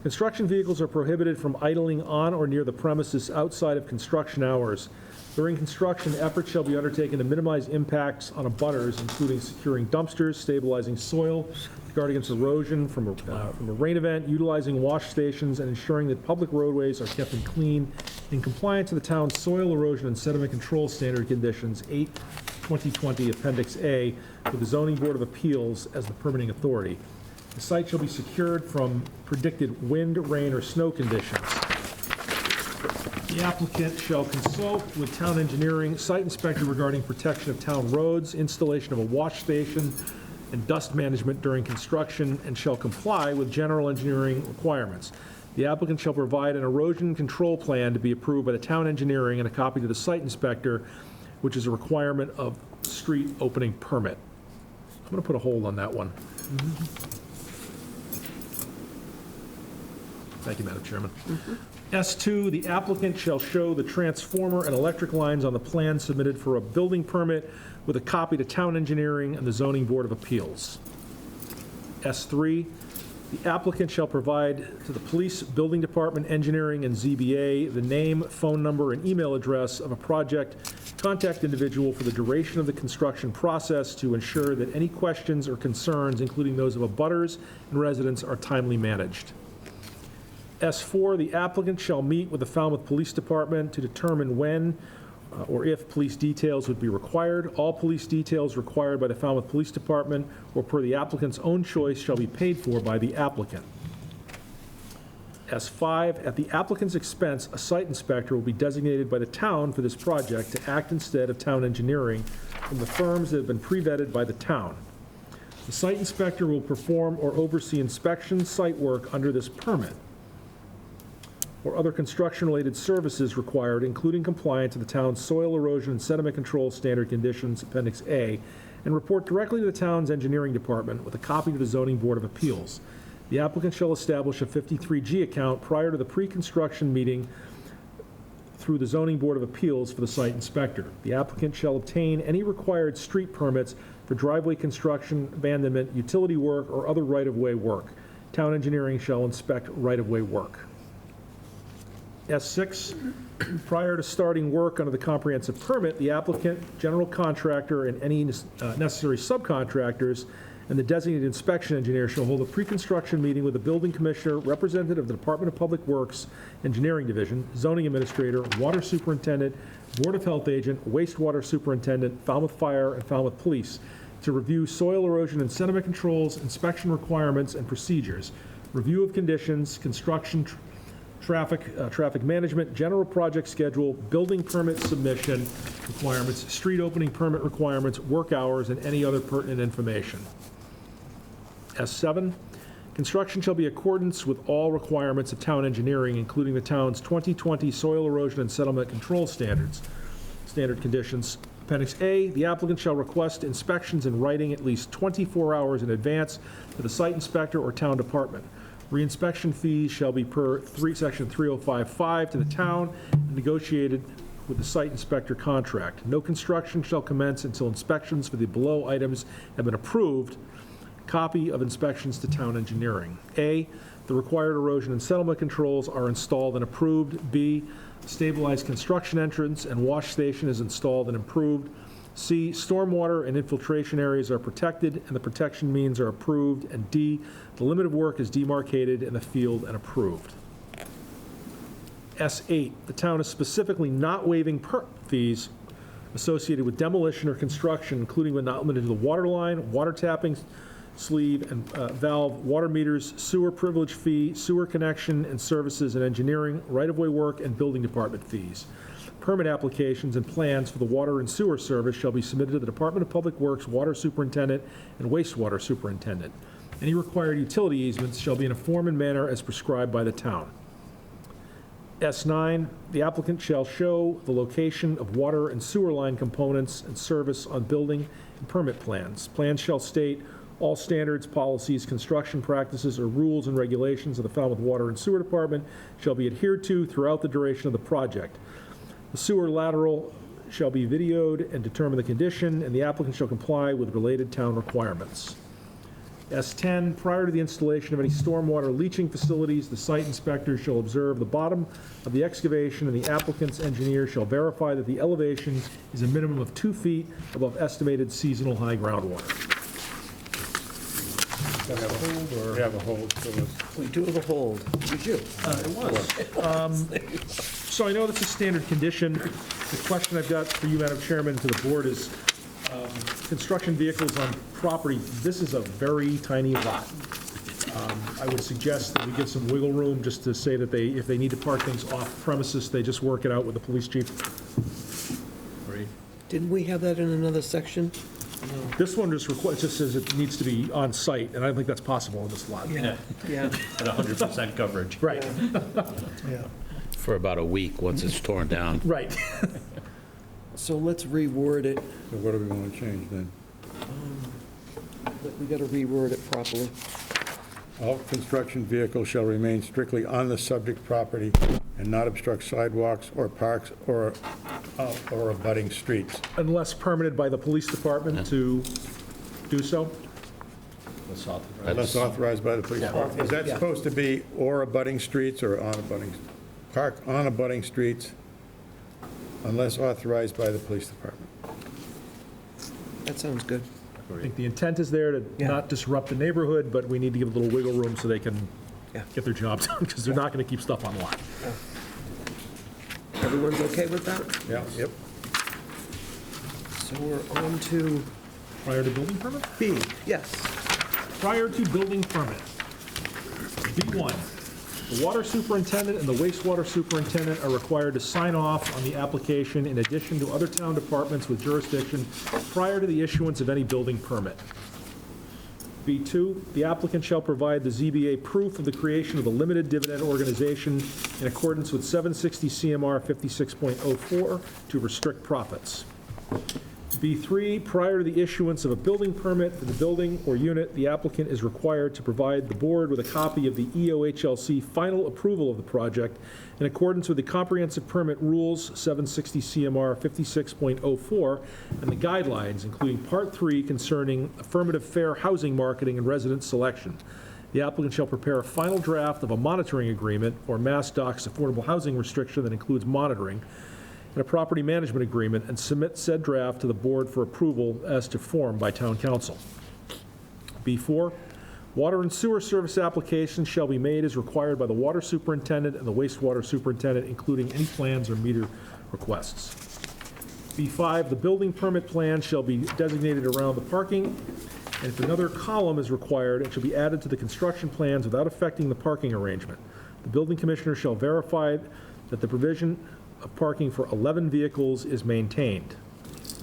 Construction vehicles are prohibited from idling on or near the premises outside of construction hours. During construction, efforts shall be undertaken to minimize impacts on abutters, including securing dumpsters, stabilizing soil, guarding against erosion from a rain event, utilizing wash stations, and ensuring that public roadways are kept clean in compliance with the town's soil erosion and sediment control standard conditions 8/2020 Appendix A with the Zoning Board of Appeals as the permitting authority. The site shall be secured from predicted wind, rain, or snow conditions. The applicant shall consult with town engineering, site inspector regarding protection of town roads, installation of a wash station, and dust management during construction, and shall comply with general engineering requirements. The applicant shall provide an erosion control plan to be approved by the town engineering and a copy to the site inspector, which is a requirement of street opening permit. I'm going to put a hold on that one. Thank you, Madam Chairman. S2, the applicant shall show the transformer and electric lines on the plan submitted for a building permit with a copy to Town Engineering and the Zoning Board of Appeals. S3, the applicant shall provide to the police, building department, engineering, and ZBA the name, phone number, and email address of a project contact individual for the duration of the construction process to ensure that any questions or concerns, including those of abutters and residents, are timely managed. S4, the applicant shall meet with the Falmouth Police Department to determine when or if police details would be required. All police details required by the Falmouth Police Department or per the applicant's own choice shall be paid for by the applicant. S5, at the applicant's expense, a site inspector will be designated by the town for this project to act instead of town engineering from the firms that have been pre-vetted by the town. The site inspector will perform or oversee inspection site work under this permit or other construction-related services required, including compliance to the town's soil erosion and sediment control standard conditions, Appendix A, and report directly to the town's engineering department with a copy to the Zoning Board of Appeals. The applicant shall establish a 53G account prior to the pre-construction meeting through the Zoning Board of Appeals for the site inspector. The applicant shall obtain any required street permits for driveway construction, abandonment, utility work, or other right-of-way work. Town engineering shall inspect right-of-way work. S6, prior to starting work under the comprehensive permit, the applicant, general contractor, and any necessary subcontractors, and the designated inspection engineer shall hold a pre-construction meeting with the building commissioner, representative of the Department of Public Works, Engineering Division, zoning administrator, water superintendent, Board of Health agent, wastewater superintendent, Falmouth Fire, and Falmouth Police to review soil erosion and sediment controls, inspection requirements, and procedures, review of conditions, construction, traffic management, general project schedule, building permit submission requirements, street opening permit requirements, work hours, and any other pertinent information. S7, construction shall be in accordance with all requirements of town engineering, including the town's 2020 soil erosion and settlement control standard conditions. Appendix A, the applicant shall request inspections in writing at least 24 hours in advance to the site inspector or town department. Reinspection fees shall be per Section 3055 to the town and negotiated with the site inspector contract. No construction shall commence until inspections for the below items have been approved. Copy of inspections to town engineering. A, the required erosion and settlement controls are installed and approved. B, stabilized construction entrance and wash station is installed and approved. C, stormwater and infiltration areas are protected and the protection means are approved. And D, the limit of work is demarcated in the field and approved. S8, the town is specifically not waiving fees associated with demolition or construction, including but not limited to the water line, water tapping sleeve and valve, water meters, sewer privilege fee, sewer connection and services and engineering, right-of-way work, and building department fees. Permit applications and plans for the water and sewer service shall be submitted to the Department of Public Works Water Superintendent and Wastewater Superintendent. Any required utility easements shall be in a form and manner as prescribed by the town. S9, the applicant shall show the location of water and sewer line components and service on building and permit plans. Plans shall state all standards, policies, construction practices, or rules and regulations of the Falmouth Water and Sewer Department shall be adhered to throughout the duration of the project. The sewer lateral shall be videoed and determine the condition, and the applicant shall comply with related town requirements. S10, prior to the installation of any stormwater leaching facilities, the site inspector shall observe the bottom of the excavation, and the applicant's engineer shall verify that the elevation is a minimum of 2 feet above estimated seasonal high groundwater. We have a hold, so it's- We do have a hold. We do. It was. So I know that's a standard condition. The question I've got for you, Madam Chairman, to the board is, construction vehicles on property, this is a very tiny lot. I would suggest that we give some wiggle room just to say that if they need to park things off premises, they just work it out with the police chief. Didn't we have that in another section? This one just says it needs to be on site, and I don't think that's possible in this lot. Yeah. At 100% coverage. Right, For about a week, once it's torn down. right. So let's reword it. so what do we want to change then? We got to reword it properly. All construction vehicles shall remain strictly on the subject property and not obstruct sidewalks or parks or abutting streets. Unless permitted by the police department to do so. Unless authorized by the police department. Is that Yeah. supposed to be or abutting streets or on abutting, park on abutting streets unless authorized by the police department? That sounds good. I think the intent is there to Yeah. not disrupt the neighborhood, but we need to give a little wiggle room so they can Yeah. get their jobs done, because they're not going to keep stuff on lot. Everyone's okay with that? Yeah, yep. So we're on to Prior to building permit? B, yes. Prior to building permit. B1, the water superintendent and the wastewater superintendent are required to sign off on the application in addition to other town departments with jurisdiction prior to the issuance of any building permit. B2, the applicant shall provide the ZBA proof of the creation of a limited dividend organization in accordance with 760 CMR 56.04 to restrict profits. B3, prior to the issuance of a building permit for the building or unit, the applicant is required to provide the board with a copy of the EOHLC final approval of the project in accordance with the comprehensive permit rules, 760 CMR 56.04, and the guidelines, including Part 3 concerning affirmative fair housing marketing and resident selection. The applicant shall prepare a final draft of a monitoring agreement or MassDOC's affordable housing restriction that includes monitoring, and a property management agreement, and submit said draft to the board for approval as to form by town council. B4, water and sewer service applications shall be made as required by the water superintendent and the wastewater superintendent, including any plans or meter requests. B5, the building permit plan shall be designated around the parking, and if another column is required, it shall be added to the construction plans without affecting the parking arrangement. The building commissioner shall verify that the provision of parking for 11 vehicles is maintained.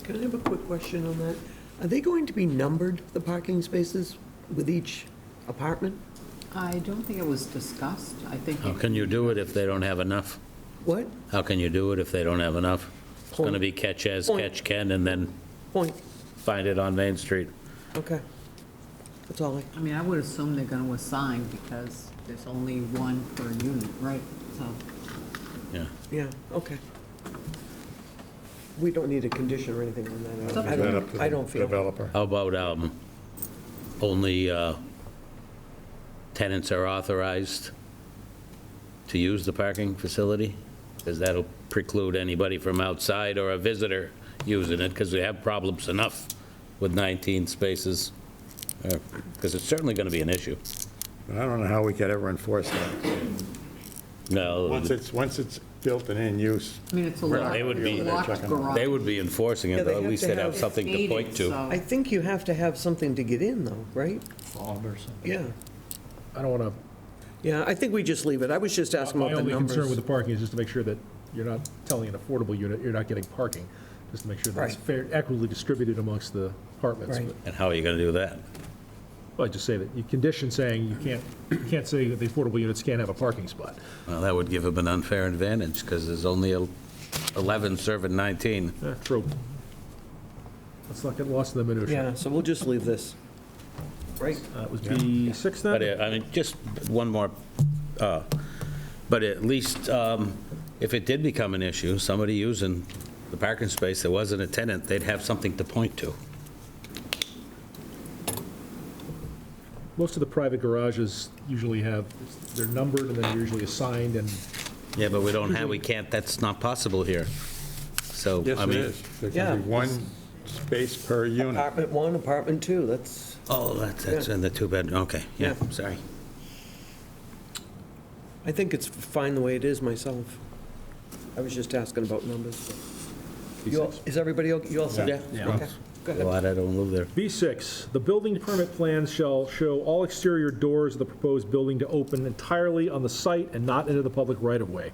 Can I have a quick question on that? Are they going to be numbered, the parking spaces, with each apartment? I don't think it was discussed. I think. How can you do it if they don't have enough? What? How can you do it if they don't have enough? It's going to be catch as Point. catch can, and then Point. find it on Main Street. Okay. That's all I, I mean, I would assume they're going to assign because there's only one per unit, right? So, Yeah. yeah, okay. We don't need a condition or anything on that. It's up I to Is that don't- up to I the don't feel. developer? How about only tenants are authorized to use the parking facility? Because that'll preclude anybody from outside or a visitor using it, because we have problems enough with 19 spaces, because it's certainly going to be an issue. But I don't know how we could ever enforce that. No, Once it's built and in use, I mean, it's a locked, they would be- locked garage. they would be enforcing Yeah, it, they though, at have least to they'd have- have something to point It's to. gated, I so- think you have to have something to get in, though, right? Fob or something. Yeah. I don't want to, Yeah, I think we just leave it. I was just asking my about the only concern with numbers. the parking is just to make sure that you're not telling an affordable unit, you're not getting parking, just to make sure that it's Right. fair, equitably distributed amongst the apartments. Right. But- And how are you going to do that? Well, I just say that you condition saying you can't say that the affordable units can't have a parking spot. Well, that would give them an unfair advantage, because there's only 11 serving 19. True. Let's not get lost in the minutia. Yeah, so we'll just leave this. Right? That was B6 then? But, I mean, just one more, but at least if it did become an issue, somebody using the parking space that wasn't a tenant, they'd have something to point to. Most of the private garages usually have, they're numbered and then usually assigned, and Yeah, but we can't, that's not possible here. So, yes, I it mean. is. There Yeah. can be one space per unit. Apartment 1, apartment 2, that's, Oh, that's in the two-bedroom, okay, yeah, Yeah. sorry. I think it's fine the way it is myself. I was just asking about numbers. You all- Is everybody, you all set? Yeah. Okay, go ahead. Glad I don't live there. B6, the building permit plans shall show all exterior doors of the proposed building to open entirely on the site and not into the public right-of-way.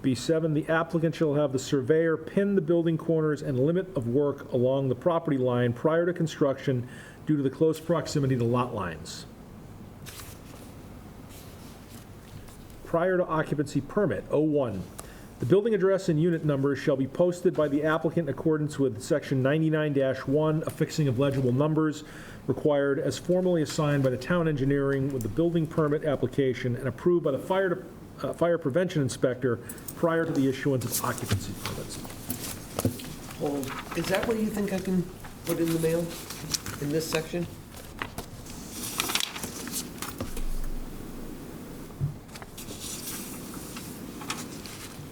B7, the applicant shall have the surveyor pin the building corners and limit of work along the property line prior to construction due to the close proximity to lot lines. Prior to occupancy permit, 01, The building address and unit numbers shall be posted by the applicant in accordance with Section 99-1, affixing of legible numbers required as formally assigned by the town engineering with the building permit application and approved by the fire prevention inspector prior to the issuance of occupancy permits. Hold, is that what you think I can put in the mail, in this section?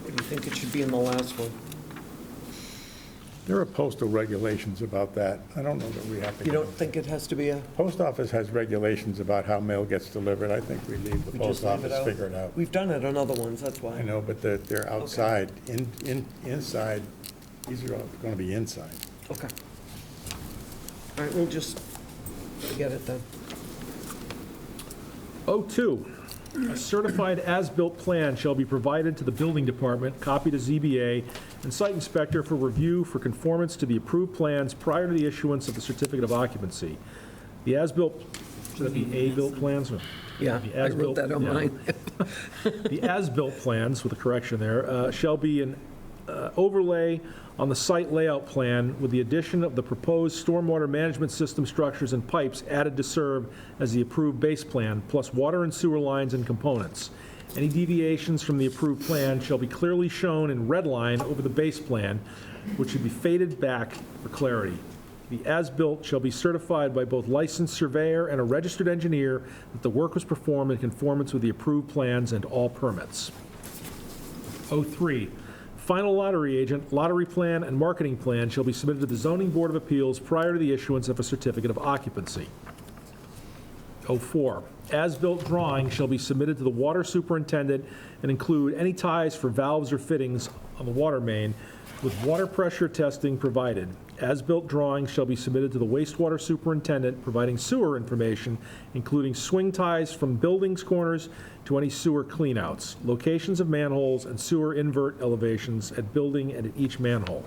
Or do you think it should be in the last one? There are postal regulations about that. I don't know that we have to. You don't think it has to be a, Post office has regulations about how mail gets delivered. I think we leave the we post just leave it office out? figure it out. We've done it on other ones, that's why. I know, but they're outside, inside, these are all going to be inside. Okay. All right, we'll just forget it then. 02, a certified as-built plan shall be provided to the building department, copy to ZBA, and site inspector for review for conformance to the approved plans prior to the issuance of the certificate of occupancy. The as-built, should that be A-built plans? Yeah, The I wrote as-built- that on yeah. mine. The as-built plans, with a correction there, shall be an overlay on the site layout plan with the addition of the proposed stormwater management system structures and pipes added to serve as the approved base plan, plus water and sewer lines and components. Any deviations from the approved plan shall be clearly shown in red line over the base plan, which should be faded back for clarity. The as-built shall be certified by both licensed surveyor and a registered engineer that the work was performed in conformance with the approved plans and all permits. 03, final lottery agent, lottery plan, and marketing plan shall be submitted to the Zoning Board of Appeals prior to the issuance of a certificate of occupancy. 04, as-built drawing shall be submitted to the water superintendent and include any ties for valves or fittings on the water main with water pressure testing provided. As-built drawings shall be submitted to the wastewater superintendent, providing sewer information, including swing ties from buildings corners to any sewer cleanouts, locations of manholes, and sewer invert elevations at building and at each manhole.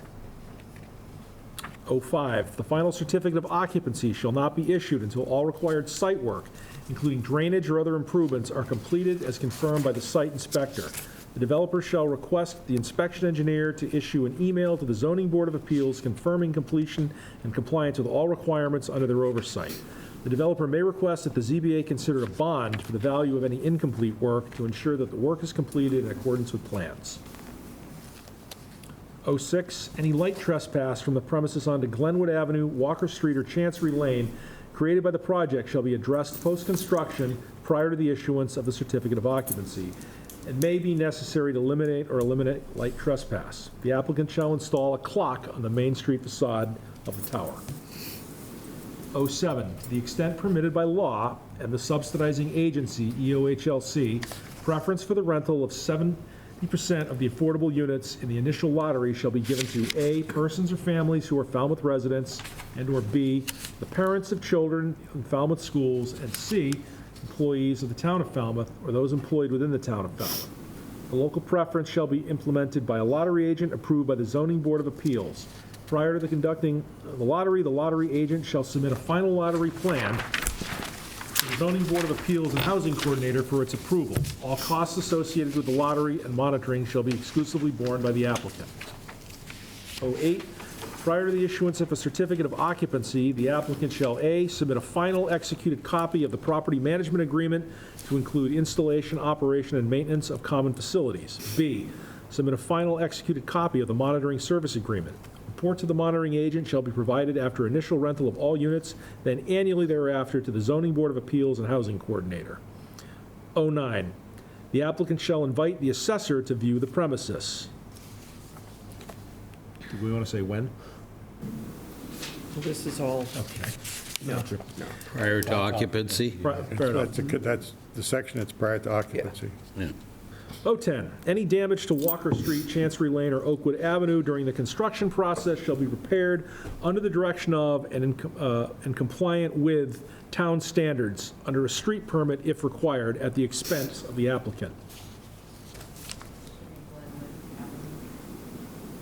05, the final certificate of occupancy shall not be issued until all required site work, including drainage or other improvements, are completed as confirmed by the site inspector. The developer shall request the inspection engineer to issue an email to the Zoning Board of Appeals confirming completion and compliance with all requirements under their oversight. The developer may request that the ZBA consider a bond for the value of any incomplete work to ensure that the work is completed in accordance with plans. 06, any light trespass from the premises onto Glenwood Avenue, Walker Street, or Chancery Lane created by the project shall be addressed post-construction prior to the issuance of the certificate of occupancy. It may be necessary to eliminate light trespass. The applicant shall install a clock on the Main Street facade of the tower. 07, to the extent permitted by law and the subsidizing agency, EOHLC, preference for the rental of 70% of the affordable units in the initial lottery shall be given to A, persons or families who are Falmouth residents, and/or B, the parents of children in Falmouth schools, and C, employees of the town of Falmouth or those employed within the town of Falmouth. The local preference shall be implemented by a lottery agent approved by the Zoning Board of Appeals. Prior to conducting the lottery agent shall submit a final lottery plan to the Zoning Board of Appeals and Housing Coordinator for its approval. All costs associated with the lottery and monitoring shall be exclusively borne by the applicant. 08, prior to the issuance of a certificate of occupancy, the applicant shall A, submit a final executed copy of the property management agreement to include installation, operation, and maintenance of common facilities. B, submit a final executed copy of the monitoring service agreement. Report to the monitoring agent shall be provided after initial rental of all units, then annually thereafter to the Zoning Board of Appeals and Housing Coordinator. 09, the applicant shall invite the assessor to view the premises. Do we want to say when? This is all, Okay. no, Prior to occupancy? Fair enough. That's the section that's prior to occupancy. Yeah. 010, any damage to Walker Street, Chancery Lane, or Oakwood Avenue during the construction process shall be repaired under the direction of and compliant with town standards under a street permit if required at the expense of the applicant.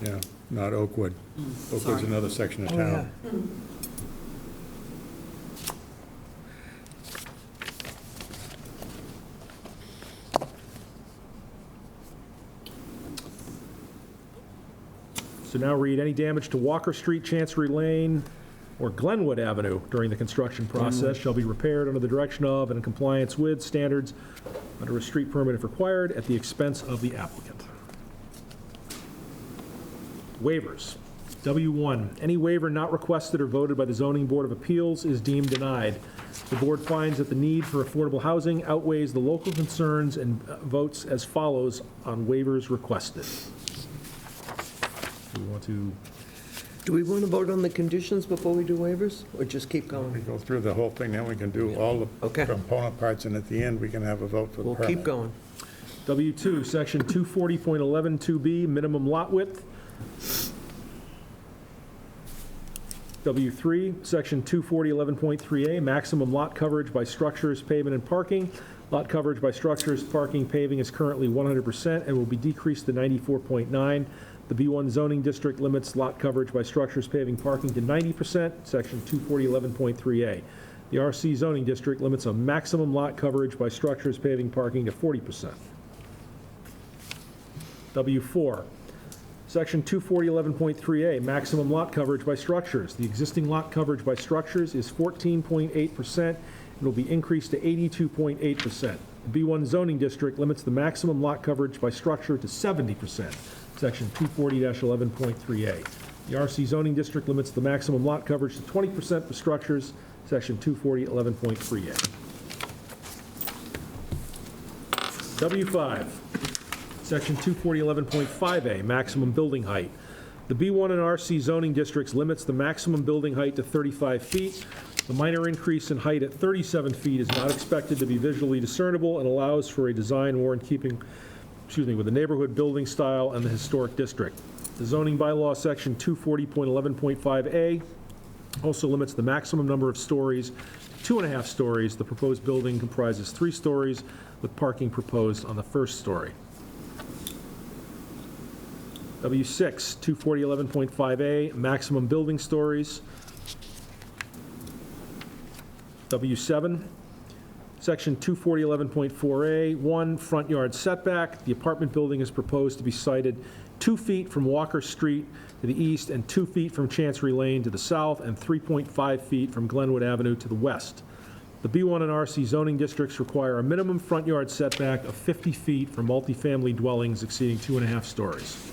Yeah, not Oakwood. Oakwood's sorry. another section of oh, yeah. town. So now read, any damage to Walker Street, Chancery Lane, or Glenwood Avenue during the construction process shall be repaired under the direction of and in compliance with standards under a street permit if required at the expense of the applicant. Waivers. W1, any waiver not requested or voted by the Zoning Board of Appeals is deemed denied. The board finds that the need for affordable housing outweighs the local concerns and votes as follows on waivers requested. Do we want to? Do we want to vote on the conditions before we do waivers, or just keep We going? go through the whole thing, then we can do all the Okay. component parts, and at the end, we can have a vote for the We'll permit. keep going. W2, Section 240.11(2B), minimum lot width. W3, Section 240.11.3A, maximum lot coverage by structures, pavement, and parking. Lot coverage by structures, parking, paving is currently 100% and will be decreased to 94.9. The B1 zoning district limits lot coverage by structures, paving, parking to 90%, Section 240.11.3A. The RC zoning district limits a maximum lot coverage by structures, paving, parking to 40%. W4, Section 240.11.3A, maximum lot coverage by structures. The existing lot coverage by structures is 14.8%. It will be increased to 82.8%. The B1 zoning district limits the maximum lot coverage by structure to 70%, Section 240-11.3A. The RC zoning district limits the maximum lot coverage to 20% for structures, Section 240-11.3A. W5, Section 240.11.5A, maximum building height. The B1 and RC zoning districts limits the maximum building height to 35 feet. The minor increase in height at 37 feet is not expected to be visually discernible and allows for a design more in keeping, with the neighborhood building style and the historic district. The zoning bylaw, Section 240.11.5A, also limits the maximum number of stories to 2.5 stories. The proposed building comprises 3 stories, with parking proposed on the first story. W6, 240.11.5A, maximum building stories. W7, Section 240.11.4A, 1, front yard setback. The apartment building is proposed to be sited 2 feet from Walker Street to the east and 2 feet from Chancery Lane to the south and 3.5 feet from Glenwood Avenue to the west. The B1 and RC zoning districts require a minimum front yard setback of 50 feet for multifamily dwellings exceeding 2.5 stories.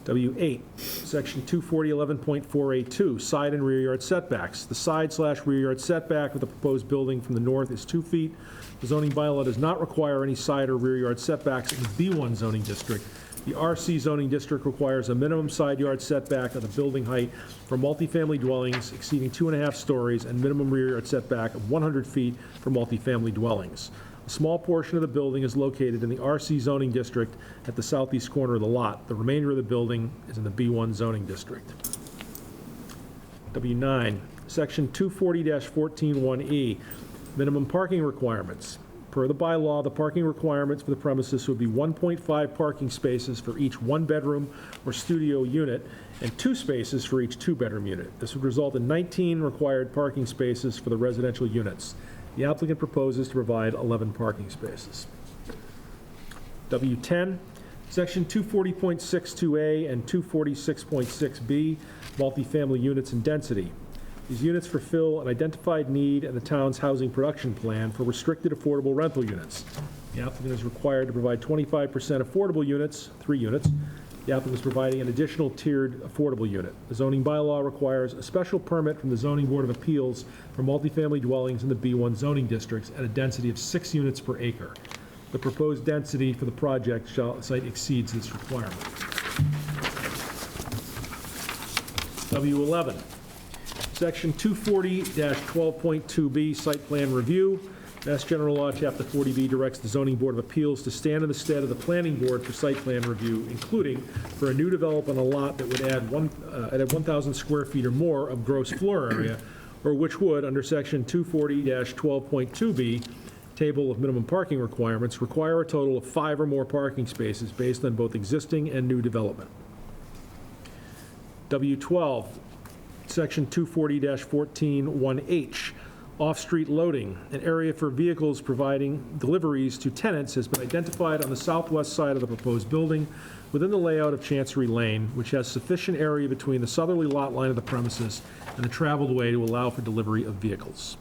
W8, Section 240.11.4A2, side and rear yard setbacks. The side/rear yard setback of the proposed building from the north is 2 feet. The zoning bylaw does not require any side or rear yard setbacks in the B1 zoning district. The RC zoning district requires a minimum side yard setback of the building height for multifamily dwellings exceeding 2.5 stories and minimum rear yard setback of 100 feet for multifamily dwellings. A small portion of the building is located in the RC zoning district at the southeast corner of the lot. The remainder of the building is in the B1 zoning district. W9, Section 240-14(1)E, minimum parking requirements. Per the bylaw, the parking requirements for the premises would be 1.5 parking spaces for each 1-bedroom or studio unit and 2 spaces for each 2-bedroom unit. This would result in 19 required parking spaces for the residential units. The applicant proposes to provide 11 parking spaces. W10, Section 240.62A and 246.6B, multifamily units and density. These units fulfill an identified need in the town's housing production plan for restricted affordable rental units. The applicant is required to provide 25% affordable units, 3 units. The applicant is providing an additional tiered affordable unit. The zoning bylaw requires a special permit from the Zoning Board of Appeals for multifamily dwellings in the B1 zoning districts at a density of 6 units per acre. The proposed density for the project site exceeds this requirement. W11, Section 240-12.2B, site plan review. Mass General Law, Chapter 40B directs the Zoning Board of Appeals to stand in the stead of the Planning Board for site plan review, including for a new development on a lot that would add 1,000 square feet or more of gross floor area, or which would, under Section 240-12.2B, Table of Minimum Parking Requirements, require a total of 5 or more parking spaces based on both existing and new development. W12, Section 240-14(1)H, Off-street loading, an area for vehicles providing deliveries to tenants has been identified on the southwest side of the proposed building within the layout of Chancery Lane, which has sufficient area between the southerly lot line of the premises and the traveled way to allow for delivery of vehicles.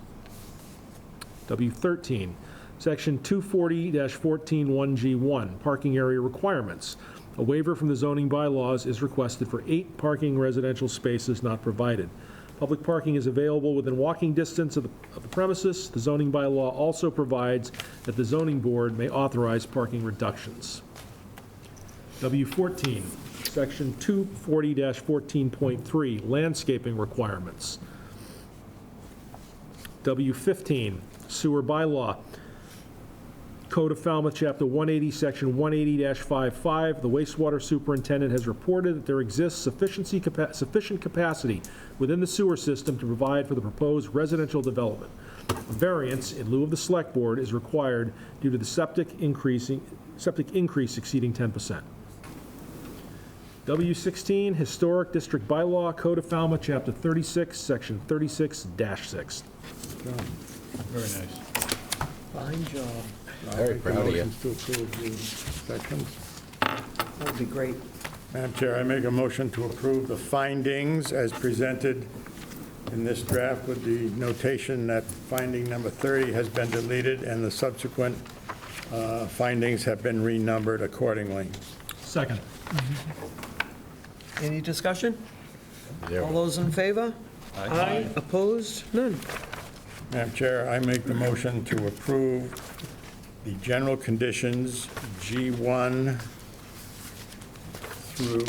W13, Section 240-141G1, parking area requirements. A waiver from the zoning bylaws is requested for 8 parking residential spaces not provided. Public parking is available within walking distance of the premises. The zoning bylaw also provides that the zoning board may authorize parking reductions. W14, Section 240-14.3, landscaping requirements. W15, sewer bylaw. Code of Falmouth, Chapter 180, Section 180-55, the wastewater superintendent has reported that there exists sufficient capacity within the sewer system to provide for the proposed residential development. A variance in lieu of the select board is required due to the septic increase exceeding 10%. W16, Historic District Bylaw, Code of Falmouth, Chapter 36, Section 36-6. Very nice. Fine job. Very proud of you. Motions to approve the sections. That would be great. Madam Chair, I make a motion to approve the findings as presented in this draft with the notation that finding number 30 has been deleted and the subsequent findings have been renumbered accordingly. Second. Any discussion? All those in favor? Aye. Opposed? None. Madam Chair, I make the motion to approve the general conditions G1 through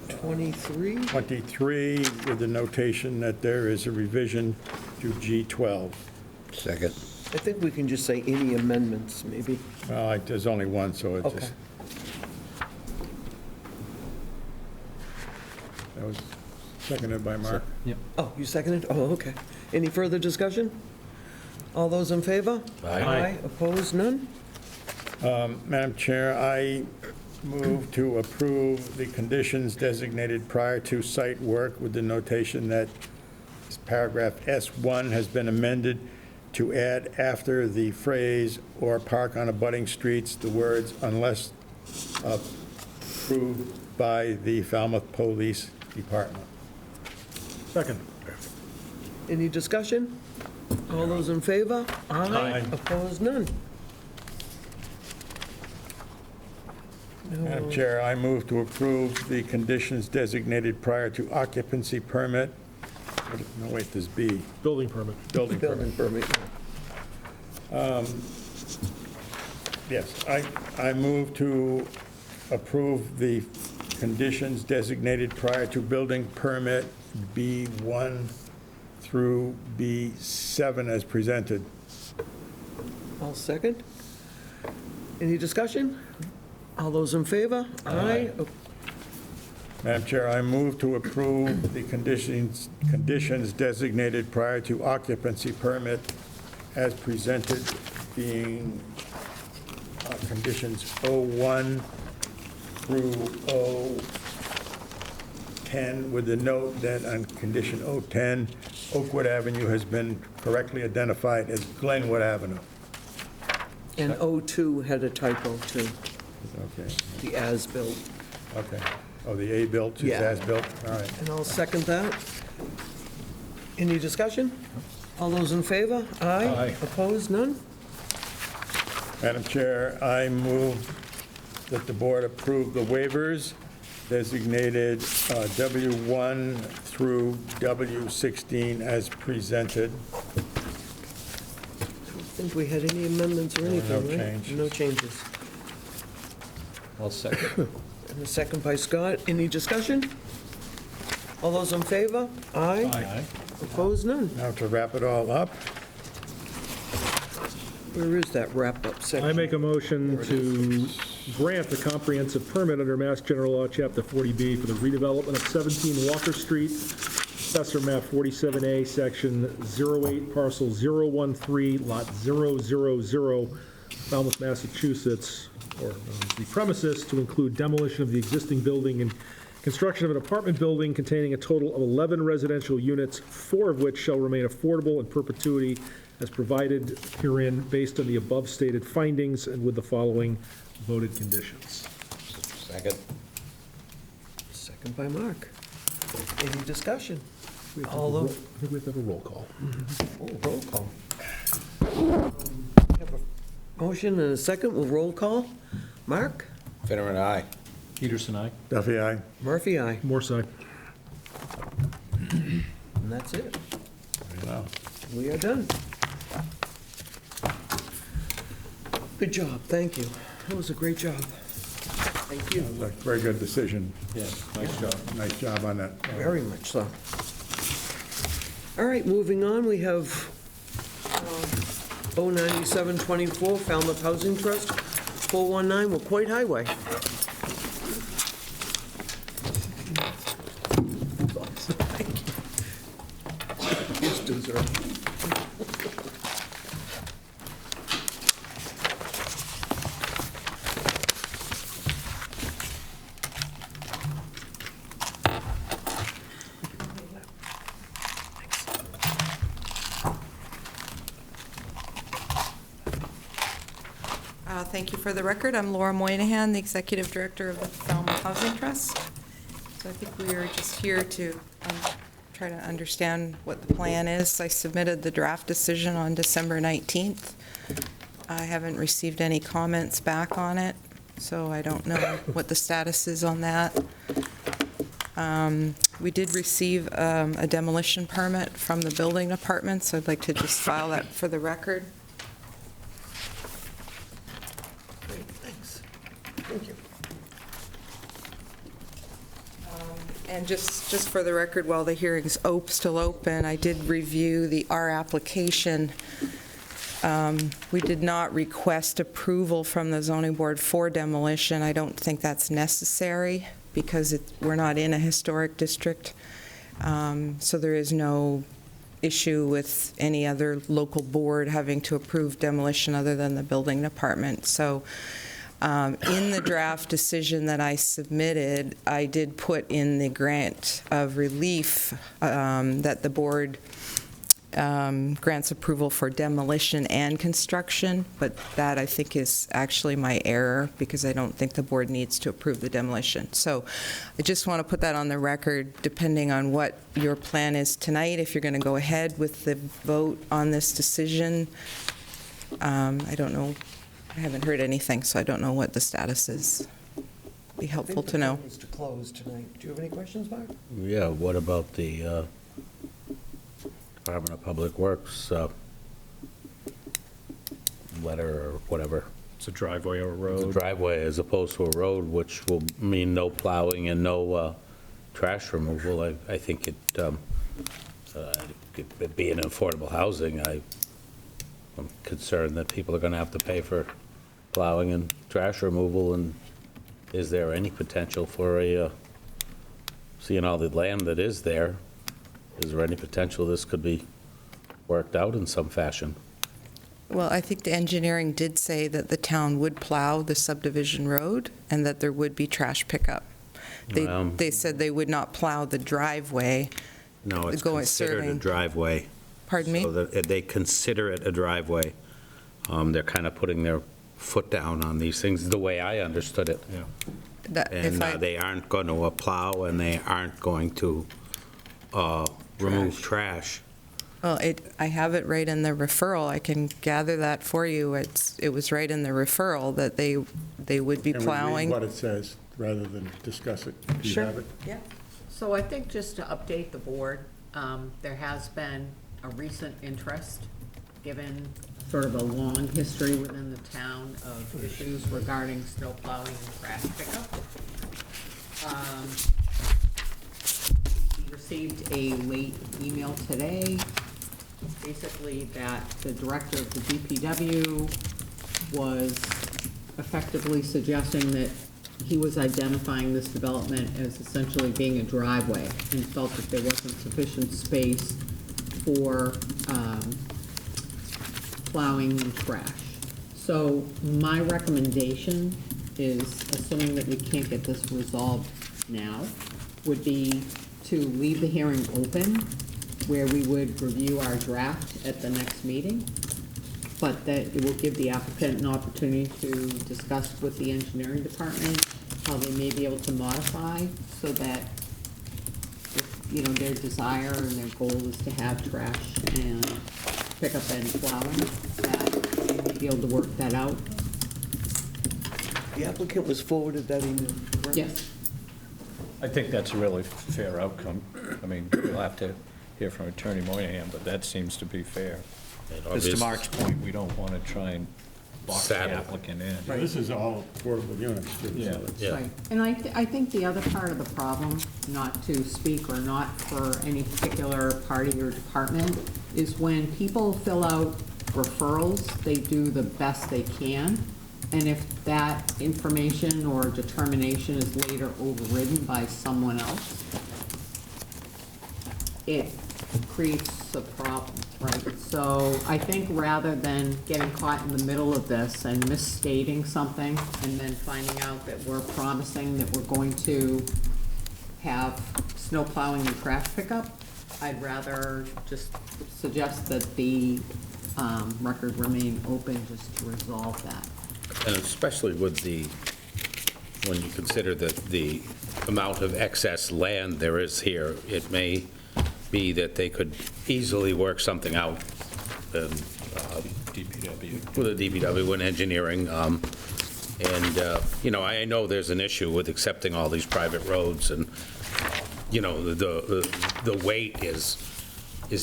G23? G23 with the notation that there is a revision to G12. Second. I think we can just say any amendments, maybe. Well, there's only one, so it Okay. just... That was seconded by Mark. Oh, you seconded? Oh, okay. Any further discussion? All those in favor? Aye. Opposed? None? Madam Chair, I move to approve the conditions designated prior to site work with the notation that paragraph S1 has been amended to add after the phrase "or park on abutting streets" the words "unless approved by the Falmouth Police Department." Second. Any discussion? All those in favor? Aye. Opposed? None? Madam Chair, I move to approve the conditions designated prior to occupancy permit. No, wait, there's B, Building permit. building permit. Building permit. Yes, I move to approve the conditions designated prior to building permit B1 through B7 as presented. All second. Any discussion? All those in favor? Aye. Madam Chair, I move to approve the conditions designated prior to occupancy permit as presented, being conditions 01 through 010, with the note that on condition 010, Oakwood Avenue has been correctly identified as Glenwood Avenue. And O2 had a typo too, Okay, the as-built. okay. Oh, the A-built is Yeah. as-built? All right. And I'll second that. Any discussion? All those in favor? Aye. Opposed? None? Madam Chair, I move that the board approve the waivers designated W1 through W16 as presented. I don't think we had any amendments or anything, right? changes. No changes. I'll second. And a second by Scott. Any discussion? All those in favor? Aye. Opposed? None? Now to wrap it all up, Where is that wrap-up section? I make a motion to grant the comprehensive permit under Mass General Law, Chapter 40B, for the redevelopment of 17 Walker Street, Assessor Map 47A, Section 08, Parcel 013, Lot 000, Falmouth, Massachusetts, or the premises, to include demolition of the existing building and construction of an apartment building containing a total of 11 residential units, 4 of which shall remain affordable in perpetuity as provided herein based on the above stated findings and with the following voted conditions. Second. Second by Mark. Any discussion? We have to All have a those- roll- I think we have to have a roll call. Oh, roll call. Have a motion and a second, we'll roll call. Mark? Finneran, aye. Peterson, aye. Duffy, aye. Murphy, aye. More side. And that's it. Wow. We are done. Good job, thank you. That was a great job. Thank you. That was a very good decision. Yeah, nice job. Nice job on that. Very much so. All right, moving on, we have 09724 Falmouth Housing Trust, 419 Wacoit Highway. Yes, dessert. Thank you for the record. I'm Laura Moynihan, the Executive Director of the Falmouth Housing Trust. So I think we are just here to try to understand what the plan is. I submitted the draft decision on December 19th. I haven't received any comments back on it, so I don't know what the status is on that. We did receive a demolition permit from the building department, so I'd like to just file that for the record. Great, thanks. Thank you. And just for the record, while the hearing's still open, I did review our application. We did not request approval from the zoning board for demolition. I don't think that's necessary because we're not in a historic district. So there is no issue with any other local board having to approve demolition other than the building department. So in the draft decision that I submitted, I did put in the grant of relief that the board grants approval for demolition and construction, but that I think is actually my error because I don't think the board needs to approve the demolition. So I just want to put that on the record, depending on what your plan is tonight, if you're going to go ahead with the vote on this decision. I don't know. I haven't heard anything, so I don't know what the status is. Be helpful to know. I think the plan is to close tonight. Do you have any questions, Mark? Yeah, what about the Department of Public Works letter or whatever? It's a driveway or a It's a road. driveway as opposed to a road, which will mean no plowing and no trash removal. I think it could be an affordable housing. I'm concerned that people are going to have to pay for plowing and trash removal, and is there any potential for seeing all the land that is there, is there any potential this could be worked out in some fashion? Well, I think the engineering did say that the town would plow the subdivision road and that there would be trash pickup. They said they would not plow the driveway. No, it's Going considered a serving. driveway. Pardon me? So that they consider it a driveway. They're kind of putting their foot down on these things, the way I understood it. Yeah. That if And I- they aren't going to plow, and they aren't going to remove trash. Well, I have it right in the referral. I can gather that for you. It was right in the referral that they would be Can we read plowing. what it says rather than discuss it? Do you Sure. have it? Yeah. So I think just to update the board, there has been a recent interest, given sort of a long history within the town of issues regarding snow plowing and trash pickup. We received a late email today, basically that the director of the DPW was effectively suggesting that he was identifying this development as essentially being a driveway and felt that there wasn't sufficient space for plowing and trash. So my recommendation is, assuming that we can't get this resolved now would be to leave the hearing open, where we would review our draft at the next meeting, but that it will give the applicant an opportunity to discuss with the engineering department how they may be able to modify so that, if, you know, their desire and their goal is to have trash and pickup and plowing, that they may be able to work that out. The applicant was forwarded that email. correct? Yes. I think that's a really fair outcome. I mean, we'll have to hear from Attorney Moynihan, but that seems to be fair. Because to Mark's point, we don't want to try and box the Saddle. applicant in. This is all affordable units, too. Yeah. So it's- Yeah. Right, and I think the other part of the problem, not to speak or not for any particular party or department, is when people fill out referrals, they do the best they can, and if that information or determination is later overridden by someone else, it creates a problem, right? So I think rather than getting caught in the middle of this and misstating something and then finding out that we're promising that we're going to have snow plowing and trash pickup, I'd rather just suggest that the record remain open just to resolve that. And especially with when you consider the amount of excess land there is here, it may be that they could easily work something out DPW. with the DPW and engineering. You know, I know there's an issue with accepting all these private roads, and, you know, the wait is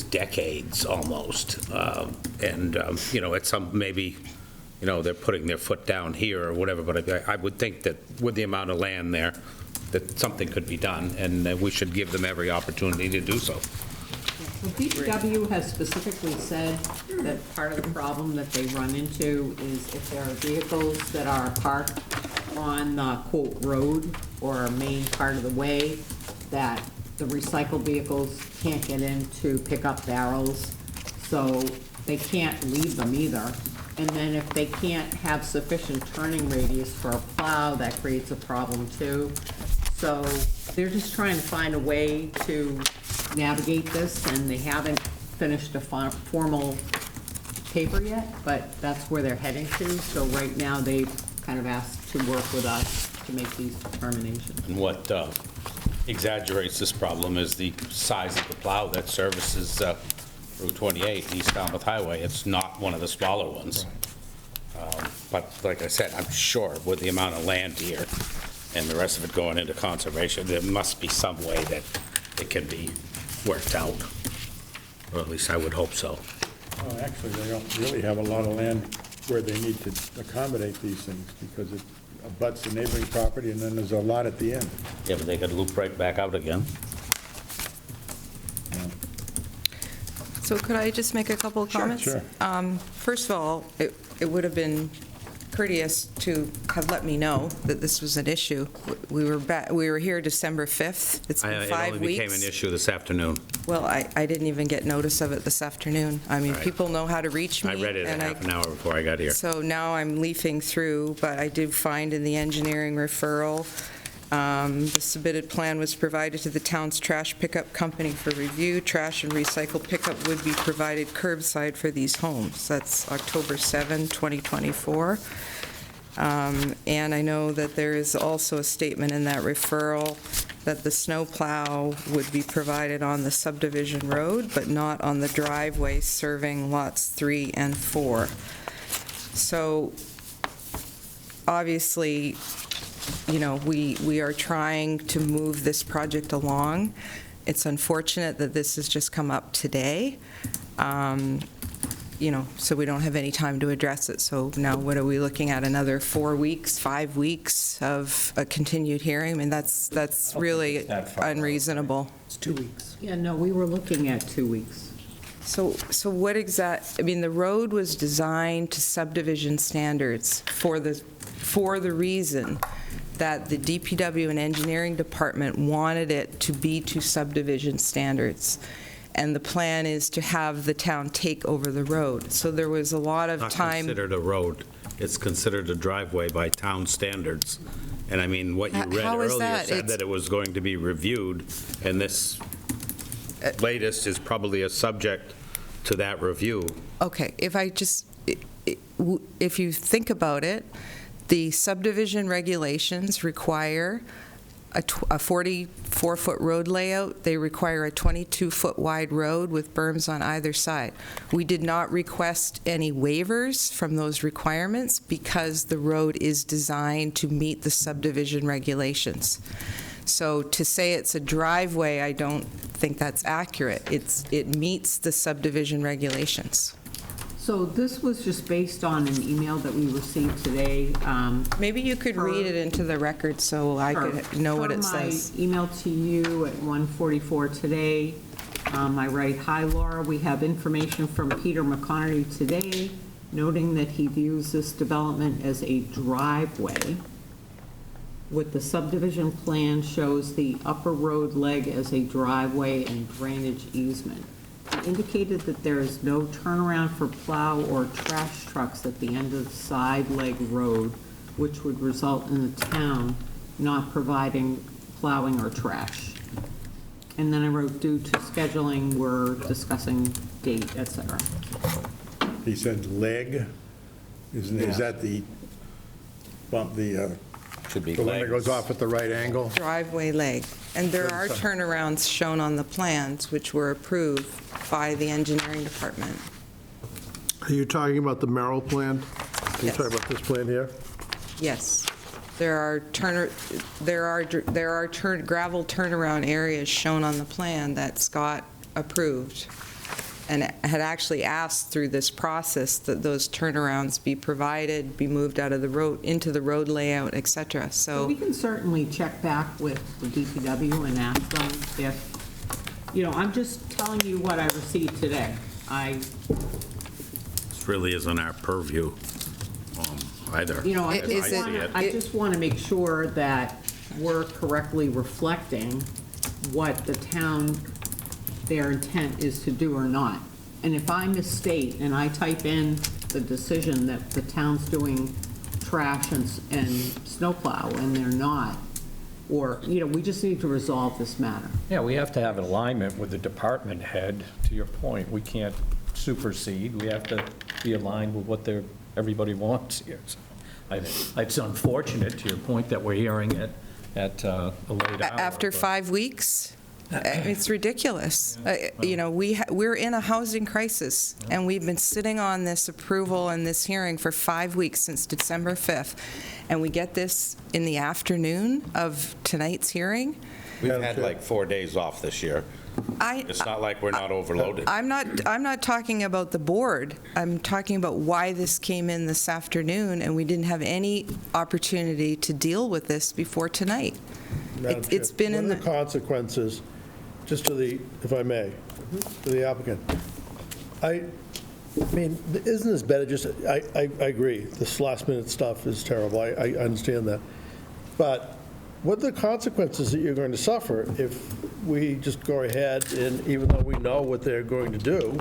decades almost. You know, at some, maybe, you know, they're putting their foot down here or whatever, but I would think that with the amount of land there, that something could be done, and that we should give them every opportunity to do so. The DPW has specifically said that part of the problem that they run into is if there are vehicles that are parked on the quote road or main part of the way, that the recycled vehicles can't get in to pick up barrels, so they can't leave them either. And then if they can't have sufficient turning radius for a plow, that creates a problem too. So they're just trying to find a way to navigate this, and they haven't finished a formal paper yet, but that's where they're heading to. So right now, they've kind of asked to work with us to make these determinations. And what exaggerates this problem is the size of the plow that services Route 28, East Falmouth Highway. It's not one of the smaller ones. But like I said, I'm sure with the amount of land here and the rest of it going into conservation, there must be some way that it can be worked out, or at least I would hope so. Well, actually, they don't really have a lot of land where they need to accommodate these things, because it abuts the neighboring property, and then there's a lot at the end. Yeah, but they could loop right back out again. So could I just make a couple of comments? Sure. First of all, it would have been courteous to have let me know that this was an issue. We were here December 5th. It's been 5 weeks. It only became an issue this afternoon. Well, I didn't even get notice of it this afternoon. I mean, Right. people know how to reach me. I read it a and half an hour before I got here. So now I'm leafing through, but I did find in the engineering referral, the submitted plan was provided to the town's trash pickup company for review. Trash and recycle pickup would be provided curbside for these homes. That's October 7, 2024. And I know that there is also a statement in that referral that the snowplow would be provided on the subdivision road, but not on the driveway serving lots 3 and 4. So obviously, you know, we are trying to move this project along. It's unfortunate that this has just come up today, you know, so we don't have any time to address it. So now what are we looking at, another 4 weeks, 5 weeks of a continued hearing? I mean, that's really that far out. unreasonable. It's 2 weeks. Yeah, no, we were looking at 2 weeks. So what I mean, the road was designed to subdivision standards for the reason that the DPW and engineering department wanted it to be to subdivision standards. And the plan is to have the town take over the road. So there was a lot of Not time. considered a road. It's considered a driveway by town standards. And I mean, what you read How is earlier that? said It's- that it was going to be reviewed, and this latest is probably a subject to that review. Okay, if you think about it, the subdivision regulations require a 44-foot road layout. They require a 22-foot wide road with berms on either side. We did not request any waivers from those requirements because the road is designed to meet the subdivision regulations. So to say it's a driveway, I don't think that's accurate. It meets the subdivision regulations. So this was just based on an email that we received today. Maybe you could read it into the record so I could know what it says. My email to you at 1:44 today, I write, "Hi Laura, we have information from Peter McConerty today, noting that he views this development as a driveway. With the subdivision plan shows the upper road leg as a driveway and drainage easement. He indicated that there is no turnaround for plow or trash trucks at the end of the side leg road, which would result in the town not providing plowing or trash." And then I wrote, "Due to scheduling, we're discussing date, et cetera." He said leg. Is that the bump, the Should be one that legs. goes off at the right angle? Driveway leg. And there are turnarounds shown on the plans, which were approved by the engineering department. Are you talking about the Merrill plan? Are you Yes. talking about this plan here? Yes. There are gravel turnaround areas shown on the plan that Scott approved and had actually asked through this process that those turnarounds be provided, be moved out of the road, into the road layout, et cetera. So we can certainly check back with the DPW and ask them if, I'm just telling you what I received today. This really isn't our purview either. I just want to make sure that we're correctly reflecting what the town, their intent is to do or not. And if I misstate and I type in the decision that the town's doing trash and snowplow and they're not, or, we just need to resolve this matter. Yeah, we have to have alignment with the department head, to your point. We can't supersede. We have to be aligned with what everybody wants here. So I think it's unfortunate, to your point, that we're hearing it at a late hour. After but- 5 weeks? It's ridiculous. We're in a housing crisis, and we've been sitting on this approval and this hearing for 5 weeks, since December 5th, and we get this in the afternoon of tonight's hearing? We've had like 4 days off this year. It's not like we're not overloaded. I'm not talking about the board. I'm talking about why this came in this afternoon, and we didn't have any opportunity to deal with this before tonight. Madam It's Chair, been in What are the... the consequences, just to the, if I may, to the applicant? I mean, isn't this better just, I agree, this last-minute stuff is terrible, I understand that. But what are the consequences that you're going to suffer if we just go ahead and, even though we know what they're going to do,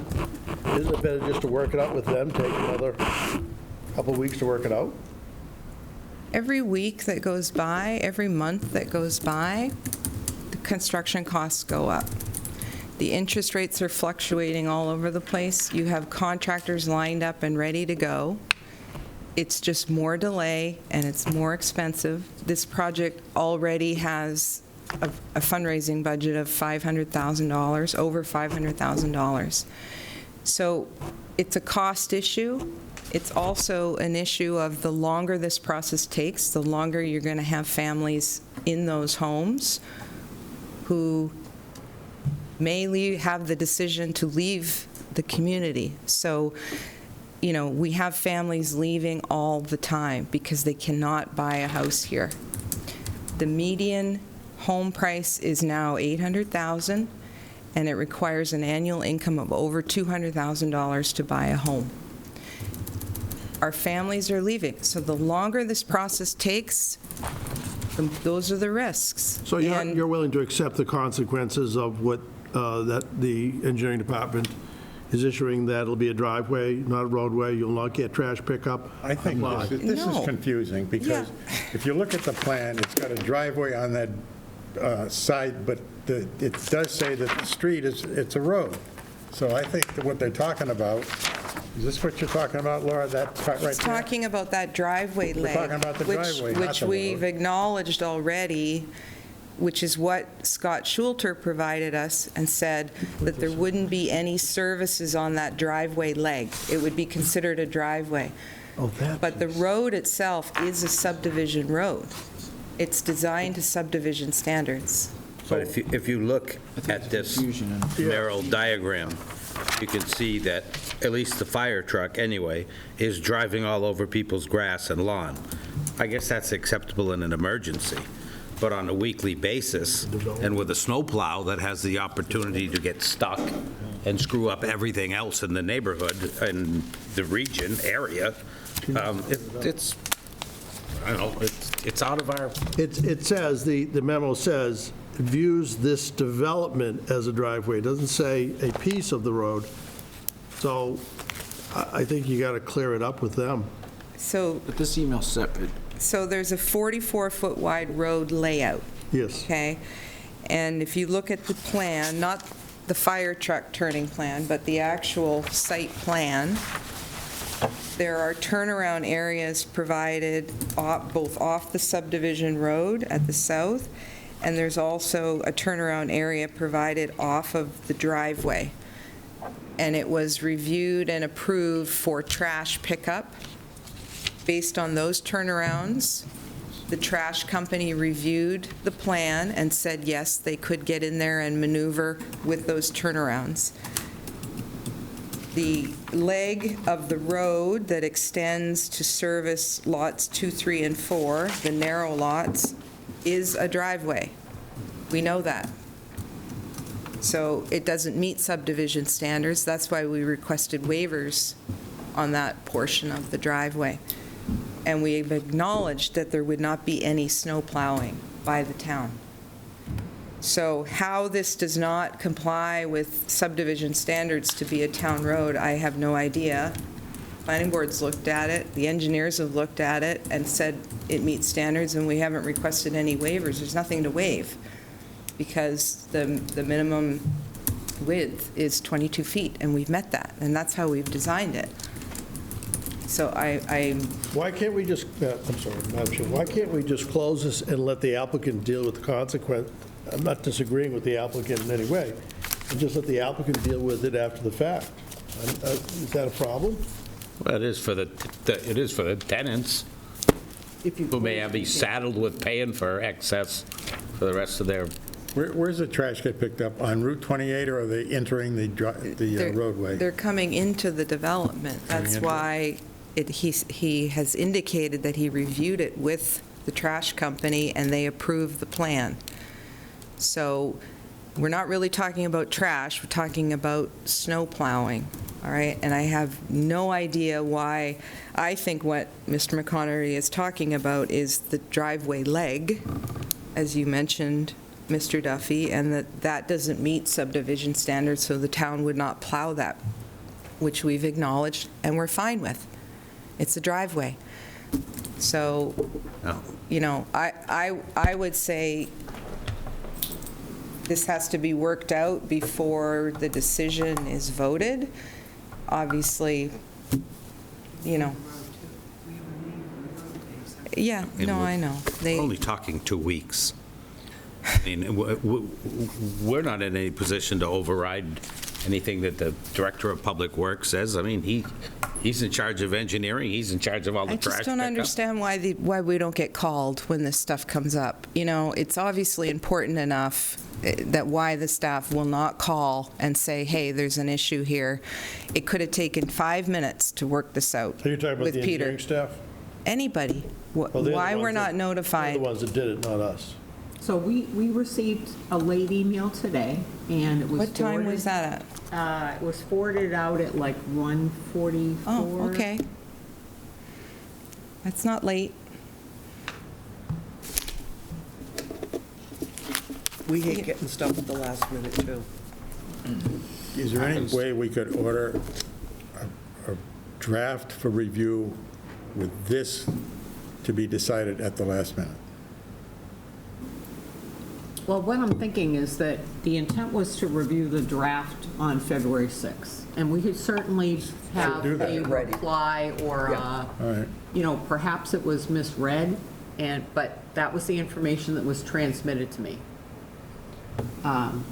isn't it better just to work it out with them, take another couple of weeks to work it out? Every week that goes by, every month that goes by, the construction costs go up. The interest rates are fluctuating all over the place. You have contractors lined up and ready to go. It's just more delay, and it's more expensive. This project already has a fundraising budget of $500,000, over $500,000. So it's a cost issue. It's also an issue of the longer this process takes, the longer you're going to have families in those homes who may have the decision to leave the community. So, we have families leaving all the time because they cannot buy a house here. The median home price is now $800,000, and it requires an annual income of over $200,000 to buy a home. Our families are leaving, so the longer this process takes, those are the risks. So you're willing to accept the consequences of what that the engineering department is issuing that it'll be a driveway, not a roadway, you'll not get trash pickup. I think this is No. confusing, because if you look at the plan, it's got a driveway on that side, but it does say that the street it's a road. So I think that what they're talking about, is this what you're talking about, Laura, that part right It's there? talking about that driveway leg. talking about the driveway, not Which the we've road. acknowledged already, which is what Scott Schulter provided us and said that there wouldn't be any services on that driveway leg. It would be considered a driveway. Oh, that. But the road itself is a subdivision road. It's designed to subdivision standards. But if you look at this Merrill diagram, you can see that at least the fire truck, anyway, is driving all over people's grass and lawn. I guess that's acceptable in an emergency, but on a weekly basis, and with a snowplow that has the opportunity to get stuck and screw up everything else in the neighborhood and the region, area, it's, I don't know, it's out of our, It says, the memo says, views this development as a driveway. It doesn't say a piece of the road. So I think you got to clear it up with them. So, But this email's separate. so there's a 44-foot wide road layout. Yes. Okay? And if you look at the plan, not the fire truck turning plan, but the actual site plan, there are turnaround areas provided both off the subdivision road at the south, and there's also a turnaround area provided off of the driveway. And it was reviewed and approved for trash pickup. Based on those turnarounds, the trash company reviewed the plan and said, yes, they could get in there and maneuver with those turnarounds. The leg of the road that extends to service lots 2, 3, and 4, the narrow lots, is a driveway. We know that. So it doesn't meet subdivision standards. That's why we requested waivers on that portion of the driveway. And we've acknowledged that there would not be any snow plowing by the town. So how this does not comply with subdivision standards to be a town road, I have no idea. Planning board's looked at it, the engineers have looked at it and said it meets standards, and we haven't requested any waivers. There's nothing to waive, because the minimum width is 22 feet, and we've met that, and that's how we've designed it. So Why can't we just, I'm sorry, Madam Chair, why can't we just close this and let the applicant deal with the consequence? I'm not disagreeing with the applicant in any way, and just let the applicant deal with it after the fact. Is that a problem? well, it is for the tenants, who may be saddled with paying for excess for the rest of their, Where's the trash get picked up? On Route 28, or are they entering the roadway? they're coming into the development. That's why he has indicated that he reviewed it with the trash company, and they approved the plan. So we're not really talking about trash, we're talking about snow plowing, all right? And I have no idea why. I think what Mr. McConery is talking about is the driveway leg, as you mentioned, Mr. Duffy, and that doesn't meet subdivision standards, so the town would not plow that, which we've acknowledged and we're fine with. It's a driveway. So, you know, I would say this has to be worked out before the decision is voted. Obviously, you know. Yeah, no, I know. we're only talking 2 weeks. I mean, we're not in any position to override anything that the Director of Public Works says. I mean, he's in charge of engineering, he's in charge of all the I trash just don't pickup. understand why we don't get called when this stuff comes up. You know, it's obviously important enough that why the staff will not call and say, hey, there's an issue here. It could have taken 5 minutes to work this out So you're talking about with the Peter. engineering staff? Anybody. Well, they're the Why we're ones not that- notified. They're the ones that did it, not us. So we received a late email today, and it was What time was forwarded- that at? It was forwarded out at like 1:44. Oh, okay. That's not late. We hate getting stuff at the last minute, too. Is there any way we could order a draft for review with this to be decided at the last minute? Well, what I'm thinking is that the intent was to review the draft on February 6th, and we could certainly have do that. a Ready. reply or, All right. perhaps it was misread, but that was the information that was transmitted to me. I'm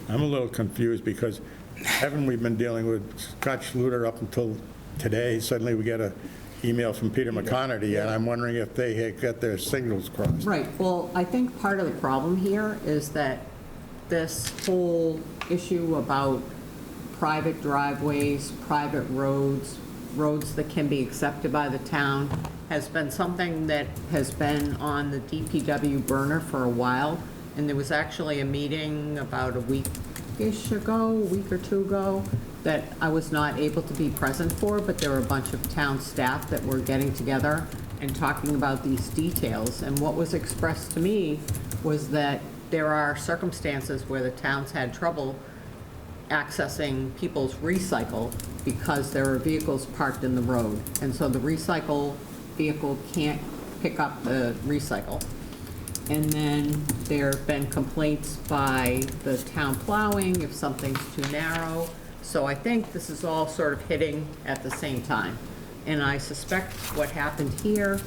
a little confused because haven't we been dealing with Scott Schluter up until today? Suddenly we get an email from Peter McConerty, and I'm wondering if they had got their signals crossed. Right, well, I think part of the problem here is that this whole issue about private driveways, private roads, roads that can be accepted by the town, has been something that has been on the DPW burner for a while. And there was actually a meeting about a week-ish ago, a week or two ago, that I was not able to be present for, but there were a bunch of town staff that were getting together and talking about these details. And what was expressed to me was that there are circumstances where the towns had trouble accessing people's recycle because there are vehicles parked in the road. And so the recycle vehicle can't pick up the recycle. And then there have been complaints by the town plowing if something's too narrow. So I think this is all sort of hitting at the same time. And I suspect what happened here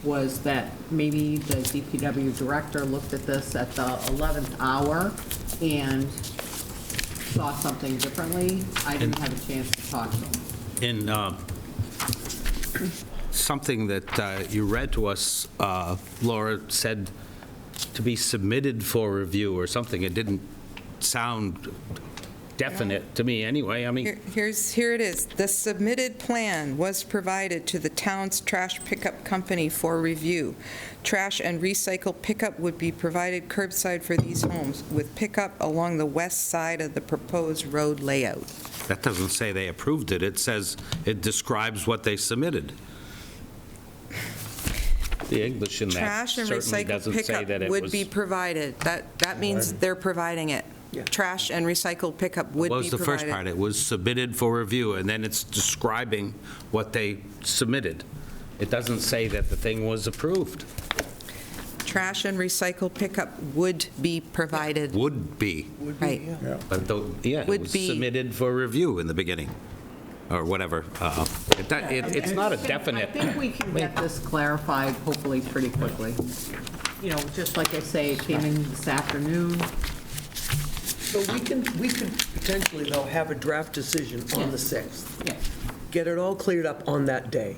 was that maybe the DPW director looked at this at the 11th hour and saw something differently. I didn't have a chance to talk to him. In something that you read to us, Laura said to be submitted for review or something. It didn't sound definite to me anyway. I mean, Here it is. The submitted plan was provided to the town's trash pickup company for review. Trash and recycle pickup would be provided curbside for these homes, with pickup along the west side of the proposed road layout. that doesn't say they approved it. It says, it describes what they submitted. The English in that Trash and certainly recycle doesn't say that pickup it would was... be provided. That means they're providing it. Yeah. Trash and recycle pickup would be What provided. was the first part? It was submitted for review, and then it's describing what they submitted. It doesn't say that the thing was approved. Trash and recycle pickup would be provided. Would be. Right. Yeah. But it Would was be. submitted for review in the beginning, or whatever. It's not a definite... I think we can get this clarified hopefully pretty quickly. You know, just like I say, it came in this afternoon. So we could potentially, though, have a draft decision on the 6th. Yeah. Get it all cleared up on that day.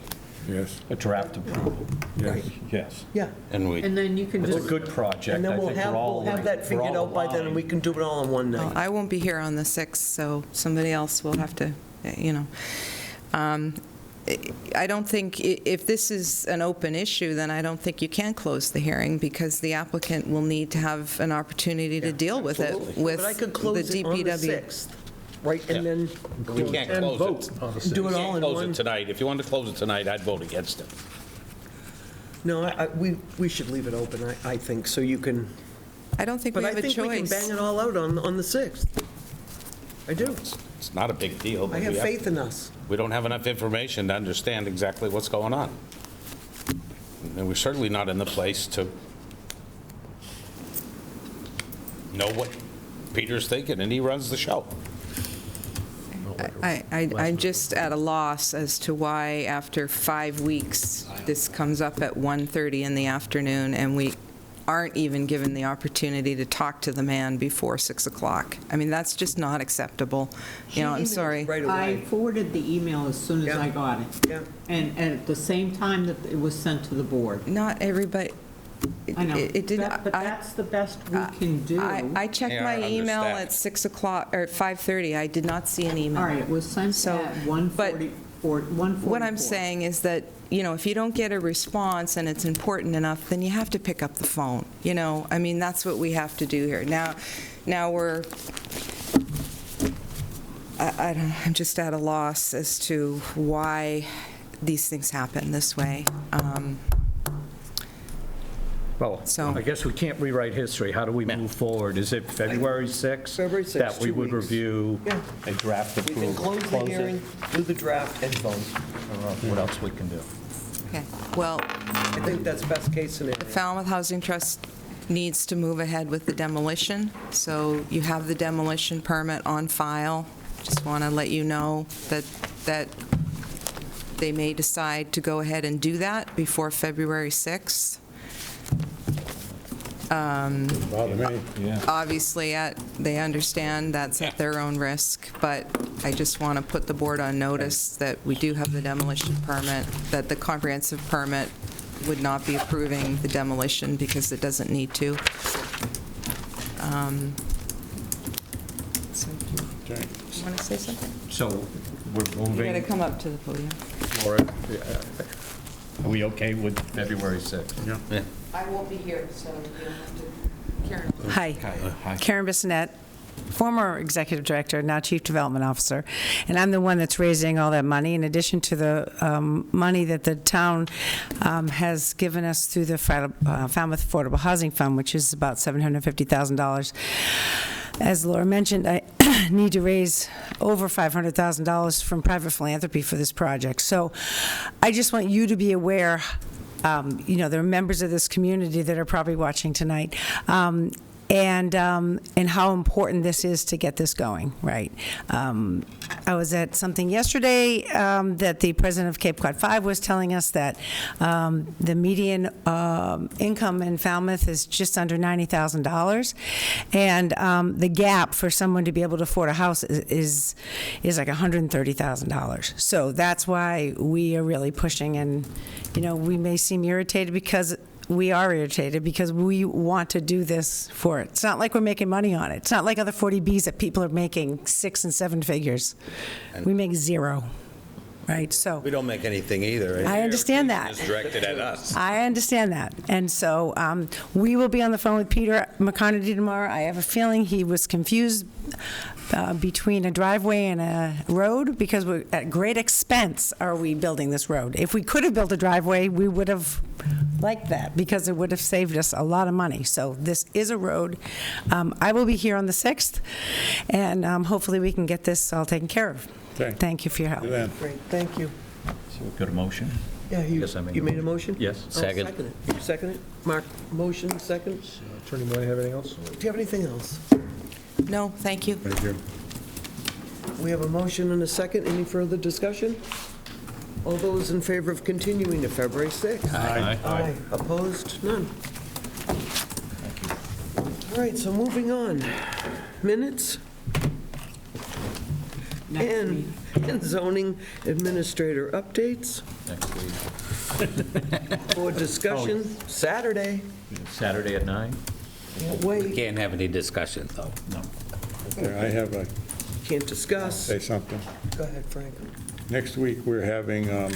Yes, A draft approval, yes. yes. Yeah. And we, And then you can It's a just, good project. And then I we'll think have, we're all- we'll have that we're figured all out by then, and aligned. we can do it all in one Well, night. I won't be here on the 6th, so somebody else will have to, you know. I don't think, if this is an open issue, then I don't think you can close the hearing, because the applicant will need to have an opportunity to deal with it, Absolutely. with But I could the close it on the DPW. 6th, right? And then we can't And close vote it. on the do 6th. it all in Close one. it tonight. If you wanted to close it tonight, I'd vote against it. No, we should leave it open, I think, so you can, I don't think we but I have a think we can choice. bang it all out on the 6th. I do. It's not a big deal. but I have we faith in us. We don't have enough information to understand exactly what's going on. And we're certainly not in the place to know what Peter's thinking, and he runs the show. I'm just at a loss as to why, after 5 weeks, this comes up at 1:30 in the afternoon, and we aren't even given the opportunity to talk to the man before 6 o'clock. I mean, that's just not acceptable. You know, I'm She emailed sorry. Right I away. forwarded the email as soon as Yeah. I got it. Yeah. And at the same time that it was sent to the board. Not everybody, I know, it did not. but that's the best we can do. I checked Yeah, my I email understand. at 6 o'clock, or 5:30. I did not see an email. All right, it was sent So, at but 1:44. What I'm saying is that, you know, if you don't get a response and it's important enough, then you have to pick up the phone, you know? I mean, that's what we have to do here. Now we're, I don't know, I'm just at a loss as to why these things happen this way. Well, So- I guess we can't rewrite history. How do we move forward? Is it February 6th? February 6th, That we 2 would weeks. review Yeah. a draft We approval? can close the hearing, do the draft, and vote. I don't know what else we can do. Okay, well, I think that's best case scenario. the Falmouth Housing Trust needs to move ahead with the demolition, so you have the demolition permit on file. Just want to let you know that they may decide to go ahead and do that before February 6th. Bother me. Yeah. Obviously, they understand that's at their own risk, but I just want to put the board on notice that we do have the demolition permit, that the comprehensive permit would not be approving the demolition because it doesn't need to. So, do Okay. you want to say something? So we're You got to moving come up to the podium. forward. Are we okay with February 6th? Yeah. I won't be here, so you don't have to, Karen. Hi, Karen Bissonette, former executive director, now chief development officer, and I'm the one that's raising all that money, in addition to the money that the town has given us through the Falmouth Affordable Housing Fund, which is about $750,000. As Laura mentioned, I need to raise over $500,000 from private philanthropy for this project. So I just want you to be aware, there are members of this community that are probably watching tonight, and how important this is to get this going, right? I was at something yesterday that the president of Cape Cod 5 was telling us that the median income in Falmouth is just under $90,000, and the gap for someone to be able to afford a house is like $130,000. So that's why we are really pushing, and we may seem irritated because we are irritated because we want to do this for it. It's not like we're making money on it. It's not like other 40Bs that people are making 6 and 7 figures. We make zero, right? So We don't make anything either. I understand that. It's directed at us. I understand that. And so we will be on the phone with Peter McConaughey tomorrow. I have a feeling he was confused between a driveway and a road, because we're at great expense are we building this road. If we could have built a driveway, we would have liked that, because it would have saved us a lot of money. So this is a road. I will be here on the 6th, and hopefully we can get this all taken care of. Okay. Thank you for your help. Then. Great, thank you. So we've got a motion? Yeah, Yes, I made you a made a motion? Yes. I'll Second. second it. You second it? Mark, motion, second. Attorney Moynihan, have anything else? Do you have anything else? No, thank you. Thank you. We have a motion and a second. Any further discussion? All those in favor of continuing to February 6th? Aye. Opposed? None. All right, so moving on. Minutes Next and meeting. and zoning administrator updates Next week. for discussion Saturday. Saturday at 9? Can't wait. Can't have any discussion, though. No. Okay, I have a, Can't discuss. say something. Go ahead, Frank. Next week, we're having a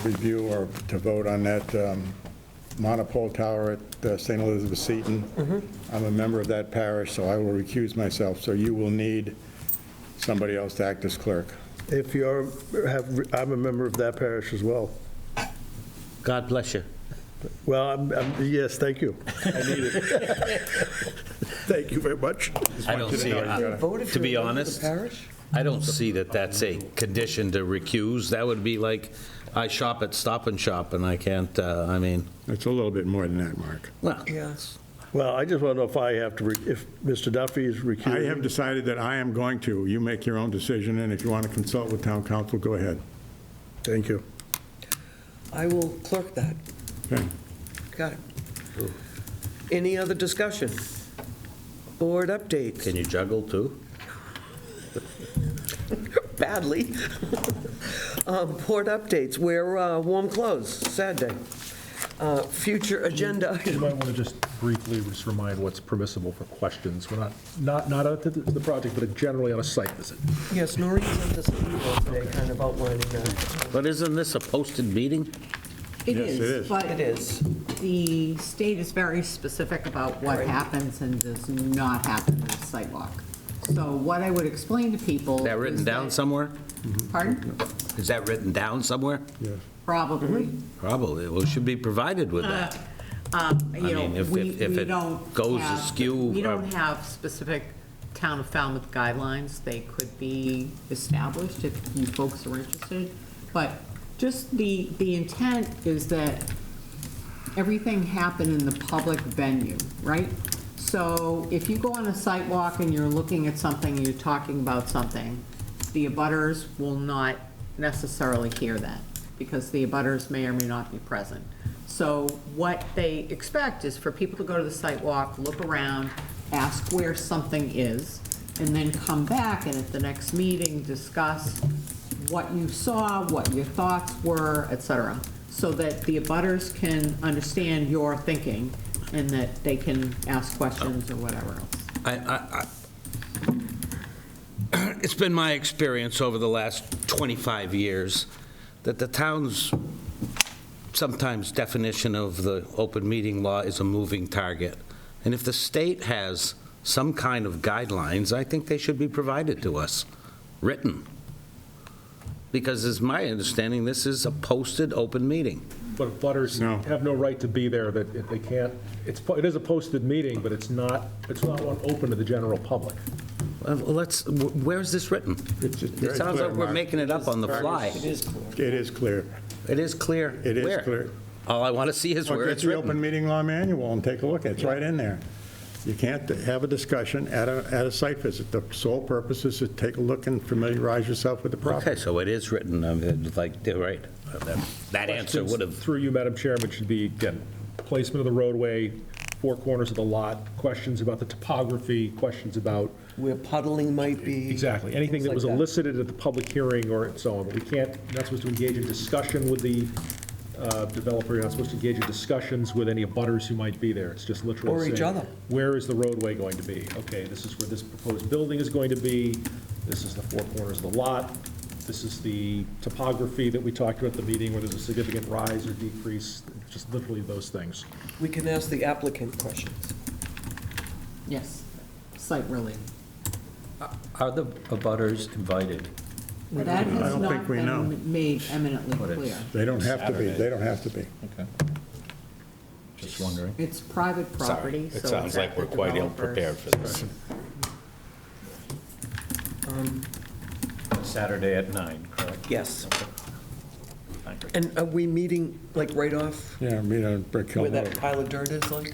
review or to vote on that monopole tower at St. Elizabeth Seton. I'm a member of that parish, so I will recuse myself, so you will need somebody else to act as clerk. If I'm a member of that parish as well. God bless you. Well, yes, thank you. I need it. Thank you very much. I don't see, Vote if to be you're a member of honest, the parish? I don't see that that's a condition to recuse. That would be like, I shop at Stop and Shop, and I can't, It's a little bit more than that, Mark. well, Yes. Well, I just want to know if I have to, if Mr. Duffy is recused. I have decided that I am going to. You make your own decision, and if you want to consult with town council, go ahead. Thank you. I will clerk that. Okay. Got it. Any other discussion? Board updates? can you juggle, too? Badly. Board updates, we're warm close, Saturday. Future agenda You item. might want to just briefly just remind what's permissible for questions. We're not at the project, but generally on a site visit. Yes, Noreen sent us an email today kind of outlining that. But isn't this a posted meeting? It Yes, it is. But It is. the state is very specific about what happens and does not happen in a sidewalk. So what I would explain to people. Is that written is down that- somewhere? Pardon? Is that written down somewhere? Probably. Probably. Well, it should be provided with that. You know, mean, if we it don't goes have- askew, We don't have specific town of Falmouth guidelines. They could be established if you folks are interested. But just the intent is that everything happen in the public venue, right? So if you go on a site walk and you're looking at something, and you're talking about something, the abutters will not necessarily hear that, because the abutters may or may not be present. So what they expect is for people to go to the site walk, look around, ask where something is, and then come back and at the next meeting, discuss what you saw, what your thoughts were, et cetera, so that the abutters can understand your thinking and that they can ask questions or whatever else. It's been my experience over the last 25 years that the town's sometimes definition of the open meeting law is a moving target. And if the state has some kind of guidelines, I think they should be provided to us, written. Because as my understanding, this is a posted open meeting. But butters No. have no right to be there, that if they can't, it is a posted meeting, but it's not one open to the general public. Where's this written? It sounds like we're making it up on the fly. It is clear. It is clear. It is Where? clear. All I want to see is Well, where get it's the open written. meeting law manual and take a look. It's right in there. You can't have a discussion at a site visit. The sole purpose is to take a look and familiarize yourself with the property. Okay, so it is written, like, they're right. That answer would have, Through you, Madam Chairman, should be, again, placement of the roadway, four corners of the lot, questions about the topography, questions about, Where puddling might be. exactly, anything that was Things like elicited at the public hearing or so on. But we can't, you're not supposed to engage in discussion with the developer, you're not supposed to engage in discussions with any abutters who might be there. It's just literally Or saying, each other. where is the roadway going to be? Okay, this is where this proposed building is going to be, this is the four corners of the lot, this is the topography that we talked about at the meeting, where there's a significant rise or decrease, just literally those things. We can ask the applicant questions. Yes, site related. Are the abutters invited? That I has don't not think we know. been made eminently But it's- clear. They don't have to be. Saturday. They don't have to be. Okay. Just wondering. It's private property, so it sounds it's like at we're the quite developer's ill-prepared for this. Saturday at 9, correct? Yes. Thank you. And are we meeting, like, right off Yeah, meet on Brick Hill where that Road. pile of dirt is, like?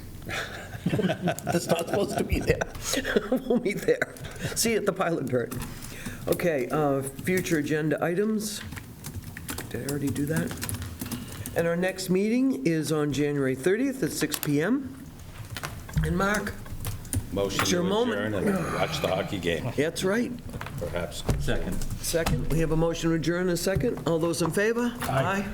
That's not supposed to be there. We'll meet there. See you at the pile of dirt. Okay, future agenda items. Did I already do that? And our next meeting is on January 30th at 6 PM. And Mark, Motion It's your to moment. adjourn and watch the hockey game, that's right. perhaps. Second. Second, we have a motion to adjourn, a second. All those in favor? Aye.